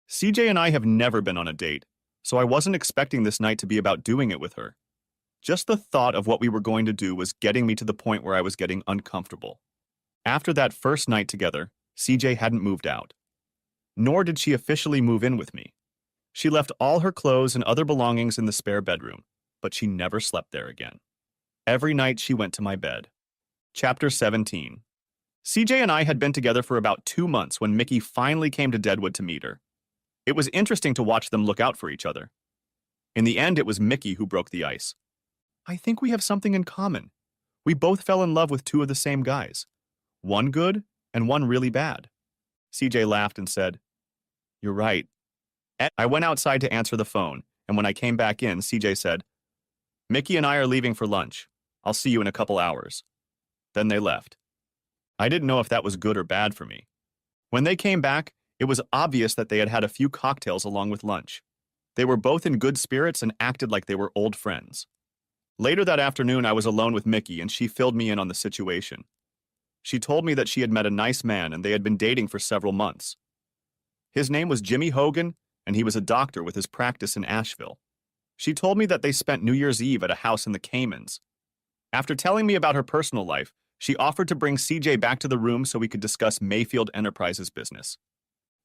CJ and I have never been on a date, so I wasn't expecting this night to be about doing it with her. Just the thought of what we were going to do was getting me to the point where I was getting uncomfortable. After that first night together, CJ hadn't moved out. Nor did she officially move in with me. She left all her clothes and other belongings in the spare bedroom, but she never slept there again. Every night she went to my bed. Chapter 17. CJ and I had been together for about 2 months when Mickey finally came to Deadwood to meet her. It was interesting to watch them look out for each other. In the end, it was Mickey who broke the ice. I think we have something in common. We both fell in love with two of the same guys. One good and one really bad. CJ laughed and said, You're right. I went outside to answer the phone, and when I came back in, CJ said, Mickey and I are leaving for lunch. I'll see you in a couple hours. Then they left. I didn't know if that was good or bad for me. When they came back, it was obvious that they had had a few cocktails along with lunch. They were both in good spirits and acted like they were old friends. Later that afternoon, I was alone with Mickey, and she filled me in on the situation. She told me that she had met a nice man and they had been dating for several months. His name was Jimmy Hogan, and he was a doctor with his practice in Asheville. She told me that they spent New Year's Eve at a house in the Caymans. After telling me about her personal life, she offered to bring CJ back to the room so we could discuss Mayfield Enterprises business.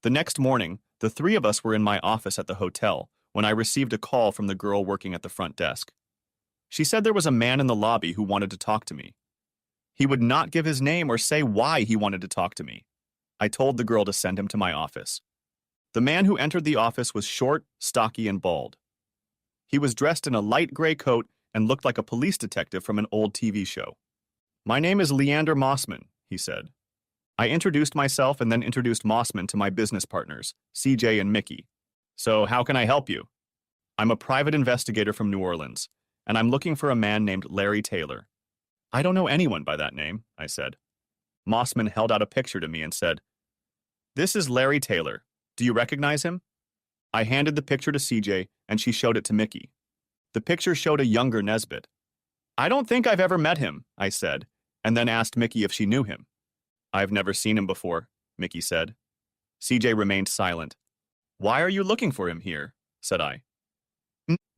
The next morning, the three of us were in my office at the hotel when I received a call from the girl working at the front desk. She said there was a man in the lobby who wanted to talk to me. He would not give his name or say why he wanted to talk to me. I told the girl to send him to my office. The man who entered the office was short, stocky, and bald. He was dressed in a light gray coat and looked like a police detective from an old TV show. My name is Leander Mossman, he said. I introduced myself and then introduced Mossman to my business partners, CJ and Mickey. So how can I help you? I'm a private investigator from New Orleans, and I'm looking for a man named Larry Taylor. I don't know anyone by that name, I said. Mossman held out a picture to me and said, This is Larry Taylor. Do you recognize him? I handed the picture to CJ, and she showed it to Mickey. The picture showed a younger Nesbitt. I don't think I've ever met him, I said, and then asked Mickey if she knew him. I've never seen him before, Mickey said. CJ remained silent. Why are you looking for him here? Said I.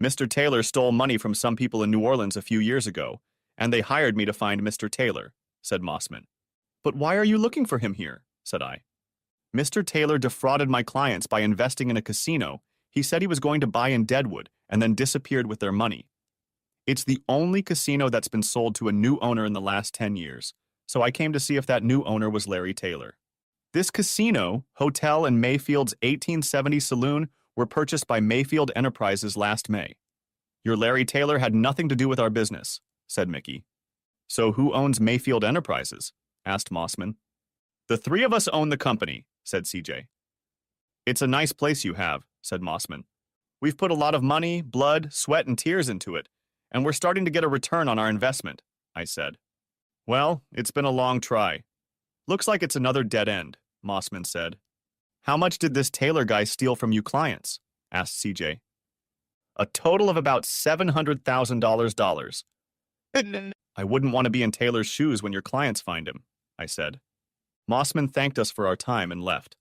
Mr. Taylor stole money from some people in New Orleans a few years ago, and they hired me to find Mr. Taylor, said Mossman. But why are you looking for him here? Said I. Mr. Taylor defrauded my clients by investing in a casino he said he was going to buy in Deadwood and then disappeared with their money. It's the only casino that's been sold to a new owner in the last 10 years, so I came to see if that new owner was Larry Taylor. This casino, hotel, and Mayfield's 1870 saloon were purchased by Mayfield Enterprises last May. Your Larry Taylor had nothing to do with our business, said Mickey. So who owns Mayfield Enterprises? Asked Mossman. The three of us own the company, said CJ. It's a nice place you have, said Mossman. We've put a lot of money, blood, sweat, and tears into it, and we're starting to get a return on our investment, I said. Well, it's been a long try. Looks like it's another dead end, Mossman said. How much did this Taylor guy steal from you clients? Asked CJ. A total of about $700,000. I wouldn't want to be in Taylor's shoes when your clients find him, I said. Mossman thanked us for our time and left.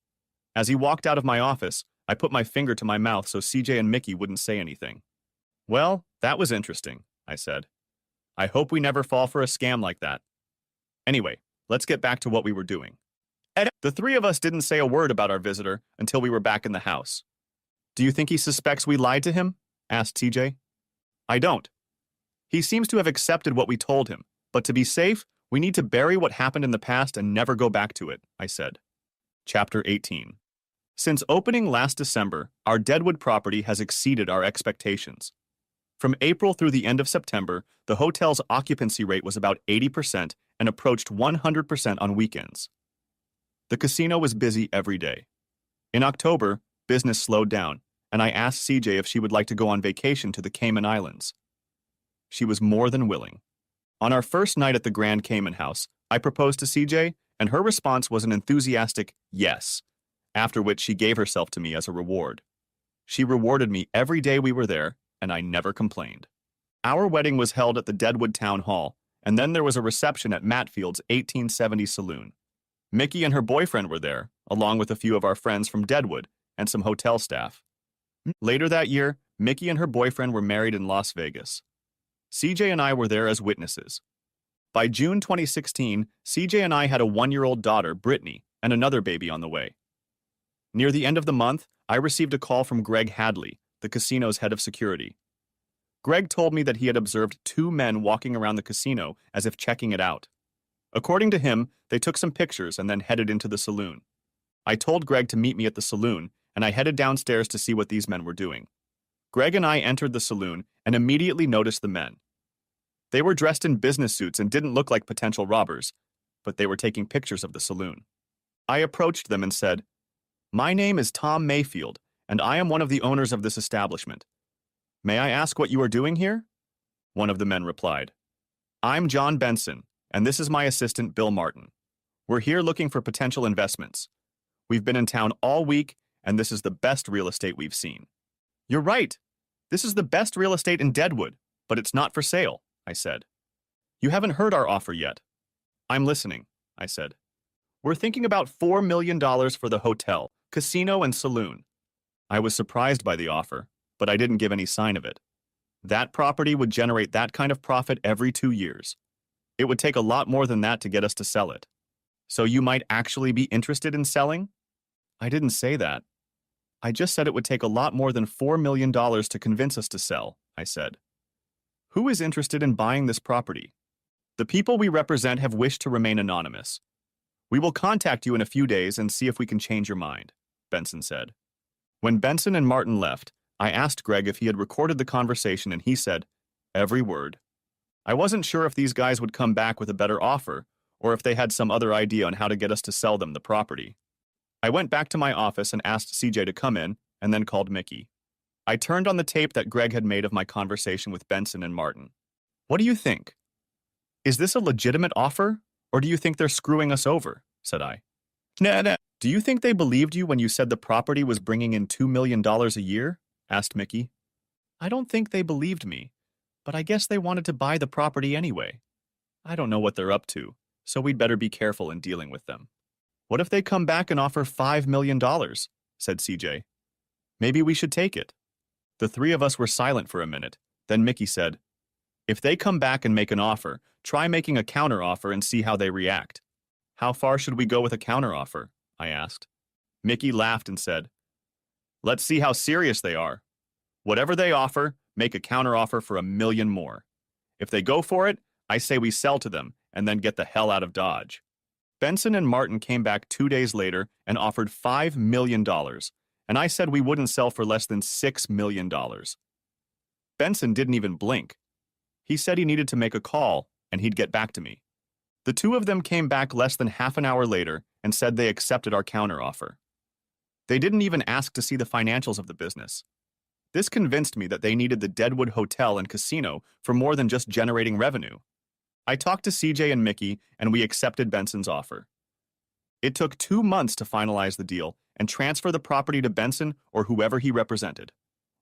As he walked out of my office, I put my finger to my mouth so CJ and Mickey wouldn't say anything. Well, that was interesting, I said. I hope we never fall for a scam like that. Anyway, let's get back to what we were doing. The three of us didn't say a word about our visitor until we were back in the house. Do you think he suspects we lied to him? Asked CJ. I don't. He seems to have accepted what we told him, but to be safe, we need to bury what happened in the past and never go back to it, I said. Chapter 18. Since opening last December, our Deadwood property has exceeded our expectations. From April through the end of September, the hotel's occupancy rate was about 80% and approached 100% on weekends. The casino was busy every day. In October, business slowed down, and I asked CJ if she would like to go on vacation to the Cayman Islands. She was more than willing. On our first night at the Grand Cayman House, I proposed to CJ, and her response was an enthusiastic yes, after which she gave herself to me as a reward. She rewarded me every day we were there, and I never complained. Our wedding was held at the Deadwood Town Hall, and then there was a reception at Matfield's 1870 saloon. Mickey and her boyfriend were there, along with a few of our friends from Deadwood and some hotel staff. Later that year, Mickey and her boyfriend were married in Las Vegas. CJ and I were there as witnesses. By June 2016, CJ and I had a 1-year-old daughter, Brittany, and another baby on the way. Near the end of the month, I received a call from Greg Hadley, the casino's head of security. Greg told me that he had observed 2 men walking around the casino as if checking it out. According to him, they took some pictures and then headed into the saloon. I told Greg to meet me at the saloon, and I headed downstairs to see what these men were doing. Greg and I entered the saloon and immediately noticed the men. They were dressed in business suits and didn't look like potential robbers, but they were taking pictures of the saloon. I approached them and said, "My name is Tom Mayfield, and I am one of the owners of this establishment. May I ask what you are doing here?" One of the men replied, "I'm John Benson, and this is my assistant, Bill Martin. We're here looking for potential investments. We've been in town all week, and this is the best real estate we've seen." "You're right. This is the best real estate in Deadwood, but it's not for sale," I said. "You haven't heard our offer yet." "I'm listening," I said. "We're thinking about $4 million for the hotel, casino, and saloon." I was surprised by the offer, but I didn't give any sign of it. That property would generate that kind of profit every 2 years. It would take a lot more than that to get us to sell it. "So you might actually be interested in selling?" "I didn't say that. I just said it would take a lot more than $4 million to convince us to sell," I said. "Who is interested in buying this property?" "The people we represent have wished to remain anonymous. We will contact you in a few days and see if we can change your mind," Benson said. When Benson and Martin left, I asked Greg if he had recorded the conversation, and he said, "Every word." I wasn't sure if these guys would come back with a better offer, or if they had some other idea on how to get us to sell them the property. I went back to my office and asked CJ to come in, and then called Mickey. I turned on the tape that Greg had made of my conversation with Benson and Martin. "What do you think? Is this a legitimate offer, or do you think they're screwing us over?" said I. "Nah. "Do you think they believed you when you said the property was bringing in $2 million a year?" asked Mickey. "I don't think they believed me, but I guess they wanted to buy the property anyway. I don't know what they're up to, so we'd better be careful in dealing with them." "What if they come back and offer $5 million?" said CJ. "Maybe we should take it." The three of us were silent for a minute. Then Mickey said, "If they come back and make an offer, try making a counteroffer and see how they react." "How far should we go with a counteroffer?" I asked. Mickey laughed and said, "Let's see how serious they are. Whatever they offer, make a counteroffer for $1 million more. If they go for it, I say we sell to them and then get the hell out of Dodge." Benson and Martin came back 2 days later and offered $5 million, and I said we wouldn't sell for less than $6 million. Benson didn't even blink. He said he needed to make a call, and he'd get back to me. The two of them came back less than half an hour later and said they accepted our counteroffer. They didn't even ask to see the financials of the business. This convinced me that they needed the Deadwood Hotel and Casino for more than just generating revenue. I talked to CJ and Mickey, and we accepted Benson's offer. It took 2 months to finalize the deal and transfer the property to Benson or whoever he represented.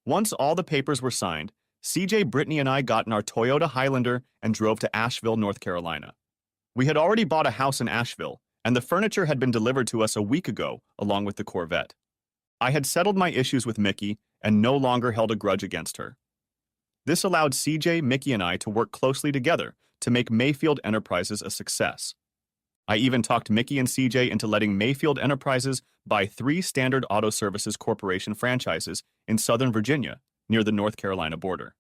Once all the papers were signed, CJ, Brittany, and I got in our Toyota Highlander and drove to Asheville, North Carolina. We had already bought a house in Asheville, and the furniture had been delivered to us a week ago, along with the Corvette. I had settled my issues with Mickey and no longer held a grudge against her. This allowed CJ, Mickey, and I to work closely together to make Mayfield Enterprises a success. I even talked Mickey and CJ into letting Mayfield Enterprises buy 3 Standard Auto Services Corporation franchises in Southern Virginia, near the North Carolina border.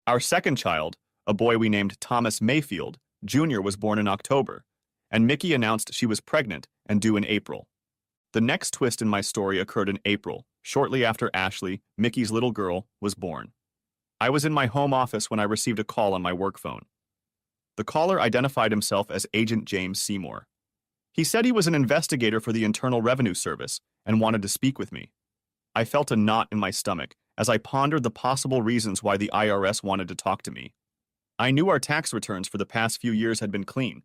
Our second child, a boy we named Thomas Mayfield, Jr., was born in October, and Mickey announced she was pregnant and due in April. The next twist in my story occurred in April, shortly after Ashley, Mickey's little girl, was born. I was in my home office when I received a call on my work phone. The caller identified himself as Agent James Seymour. He said he was an investigator for the Internal Revenue Service and wanted to speak with me. I felt a knot in my stomach as I pondered the possible reasons why the IRS wanted to talk to me. I knew our tax returns for the past few years had been clean,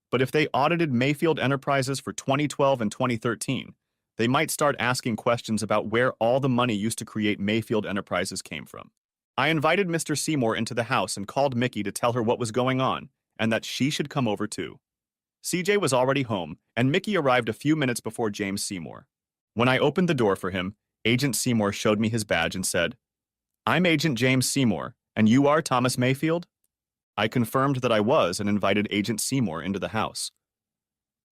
but if they audited Mayfield Enterprises for 2012 and 2013, they might start asking questions about where all the money used to create Mayfield Enterprises came from. I invited Mr. Seymour into the house and called Mickey to tell her what was going on and that she should come over too. CJ was already home, and Mickey arrived a few minutes before James Seymour. When I opened the door for him, Agent Seymour showed me his badge and said, "I'm Agent James Seymour, and you are Thomas Mayfield?" I confirmed that I was and invited Agent Seymour into the house.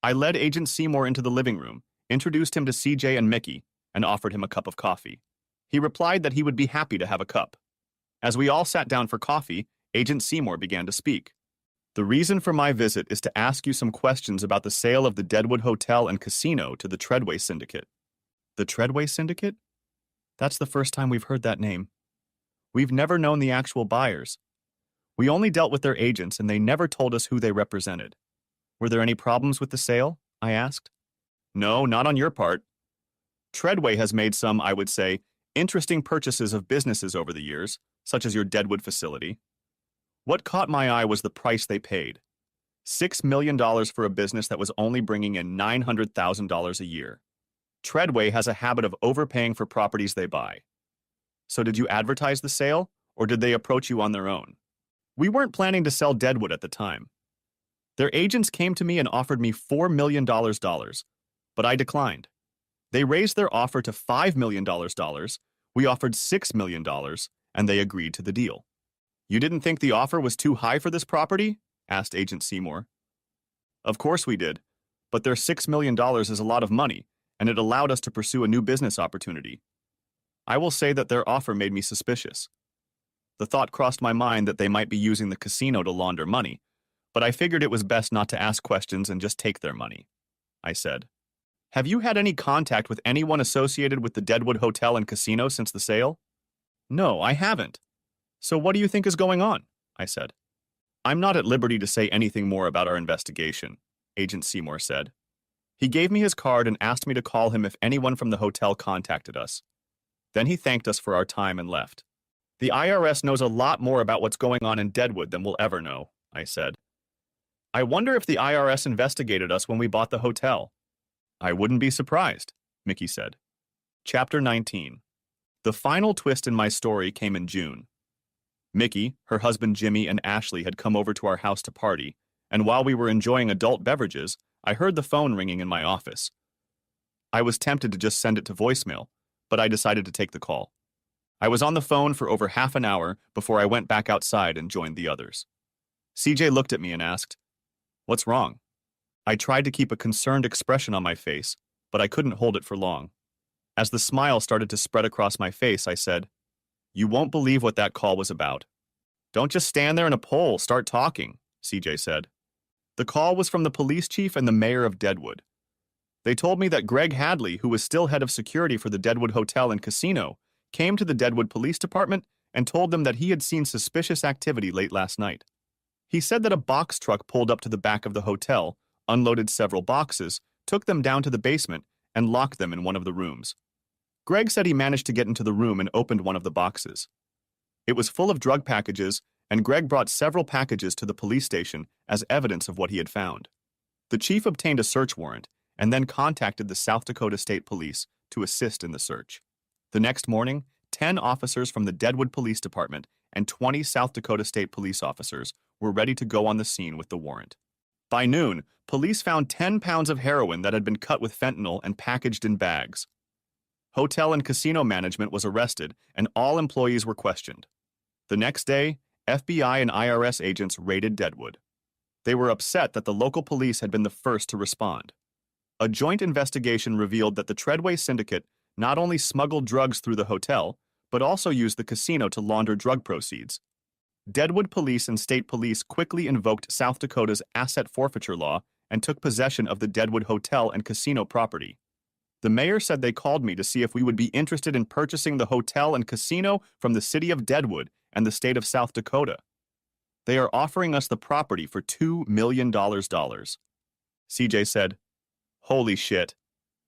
I led Agent Seymour into the living room, introduced him to CJ and Mickey, and offered him a cup of coffee. He replied that he would be happy to have a cup. As we all sat down for coffee, Agent Seymour began to speak. "The reason for my visit is to ask you some questions about the sale of the Deadwood Hotel and Casino to the Treadway Syndicate." "The Treadway Syndicate?" That's the first time we've heard that name. We've never known the actual buyers. We only dealt with their agents and they never told us who they represented. Were there any problems with the sale? I asked. No, not on your part. Treadway has made some, I would say, interesting purchases of businesses over the years, such as your Deadwood facility. What caught my eye was the price they paid. $6 million for a business that was only bringing in $900,000 a year. Treadway has a habit of overpaying for properties they buy. So did you advertise the sale, or did they approach you on their own? We weren't planning to sell Deadwood at the time. Their agents came to me and offered me $4 million, but I declined. They raised their offer to $5 million. We offered $6 million, and they agreed to the deal. You didn't think the offer was too high for this property? Asked Agent Seymour. Of course we did, but their $6 million is a lot of money, and it allowed us to pursue a new business opportunity. I will say that their offer made me suspicious. The thought crossed my mind that they might be using the casino to launder money, but I figured it was best not to ask questions and just take their money. I said, Have you had any contact with anyone associated with the Deadwood Hotel and Casino since the sale? No, I haven't. So what do you think is going on? I said. I'm not at liberty to say anything more about our investigation, Agent Seymour said. He gave me his card and asked me to call him if anyone from the hotel contacted us. Then he thanked us for our time and left. The IRS knows a lot more about what's going on in Deadwood than we'll ever know, I said. I wonder if the IRS investigated us when we bought the hotel. I wouldn't be surprised, Mickey said. Chapter 19. The final twist in my story came in June. Mickey, her husband Jimmy, and Ashley had come over to our house to party, and while we were enjoying adult beverages, I heard the phone ringing in my office. I was tempted to just send it to voicemail, but I decided to take the call. I was on the phone for over half an hour before I went back outside and joined the others. CJ looked at me and asked, What's wrong? I tried to keep a concerned expression on my face, but I couldn't hold it for long. As the smile started to spread across my face, I said, You won't believe what that call was about. Don't just stand there in a pole, start talking, CJ said. The call was from the police chief and the mayor of Deadwood. They told me that Greg Hadley, who was still head of security for the Deadwood Hotel and Casino, came to the Deadwood Police Department and told them that he had seen suspicious activity late last night. He said that a box truck pulled up to the back of the hotel, unloaded several boxes, took them down to the basement, and locked them in one of the rooms. Greg said he managed to get into the room and opened one of the boxes. It was full of drug packages, and Greg brought several packages to the police station as evidence of what he had found. The chief obtained a search warrant and then contacted the South Dakota State Police to assist in the search. The next morning, 10 officers from the Deadwood Police Department and 20 South Dakota State Police officers were ready to go on the scene with the warrant. By noon, police found 10 pounds of heroin that had been cut with fentanyl and packaged in bags. Hotel and casino management was arrested, and all employees were questioned. The next day, FBI and IRS agents raided Deadwood. They were upset that the local police had been the first to respond. A joint investigation revealed that the Treadway Syndicate not only smuggled drugs through the hotel, but also used the casino to launder drug proceeds. Deadwood police and state police quickly invoked South Dakota's asset forfeiture law and took possession of the Deadwood Hotel and Casino property. The mayor said they called me to see if we would be interested in purchasing the hotel and casino from the city of Deadwood and the state of South Dakota. They are offering us the property for $2 million. CJ said, Holy shit,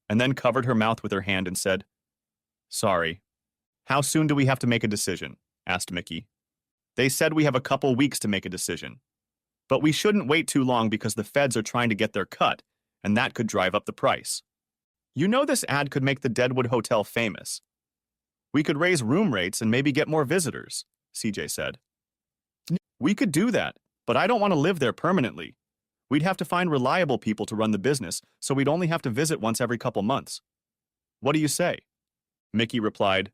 and then covered her mouth with her hand and said, Sorry. How soon do we have to make a decision? Asked Mickey. They said we have a couple weeks to make a decision. But we shouldn't wait too long because the feds are trying to get their cut, and that could drive up the price. You know this ad could make the Deadwood Hotel famous. We could raise room rates and maybe get more visitors, CJ said. We could do that, but I don't want to live there permanently. We'd have to find reliable people to run the business, so we'd only have to visit once every couple months. What do you say? Mickey replied,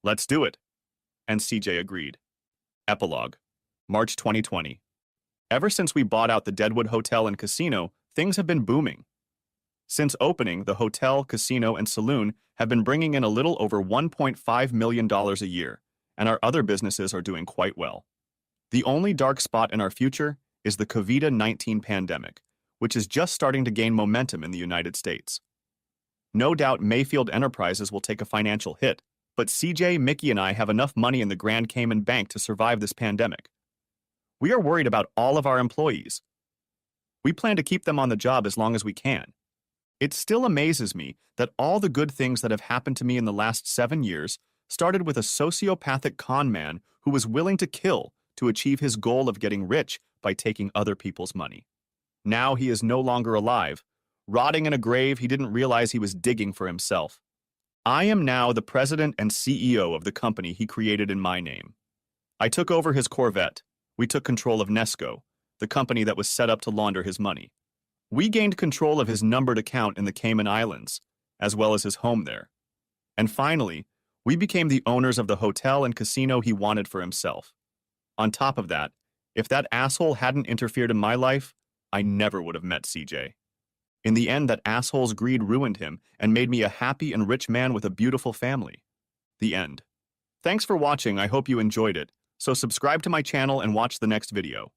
Let's do it. And CJ agreed. Epilogue. March 2020. Ever since we bought out the Deadwood Hotel and Casino, things have been booming. Since opening, the hotel, casino, and saloon have been bringing in a little over $1.5 million a year, and our other businesses are doing quite well. The only dark spot in our future is the COVID-19 pandemic, which is just starting to gain momentum in the United States. No doubt Mayfield Enterprises will take a financial hit, but CJ, Mickey, and I have enough money in the Grand Cayman Bank to survive this pandemic. We are worried about all of our employees. We plan to keep them on the job as long as we can. It still amazes me that all the good things that have happened to me in the last 7 years started with a sociopathic con man who was willing to kill to achieve his goal of getting rich by taking other people's money. Now he is no longer alive, rotting in a grave he didn't realize he was digging for himself. I am now the president and CEO of the company he created in my name. I took over his Corvette. We took control of Nesco, the company that was set up to launder his money. We gained control of his numbered account in the Cayman Islands, as well as his home there. And finally, we became the owners of the hotel and casino he wanted for himself. On top of that, if that asshole hadn't interfered in my life, I never would have met CJ. In the end, that asshole's greed ruined him and made me a happy and rich man with a beautiful family. The end. Thanks for watching. I hope you enjoyed it. So subscribe to my channel and watch the next video.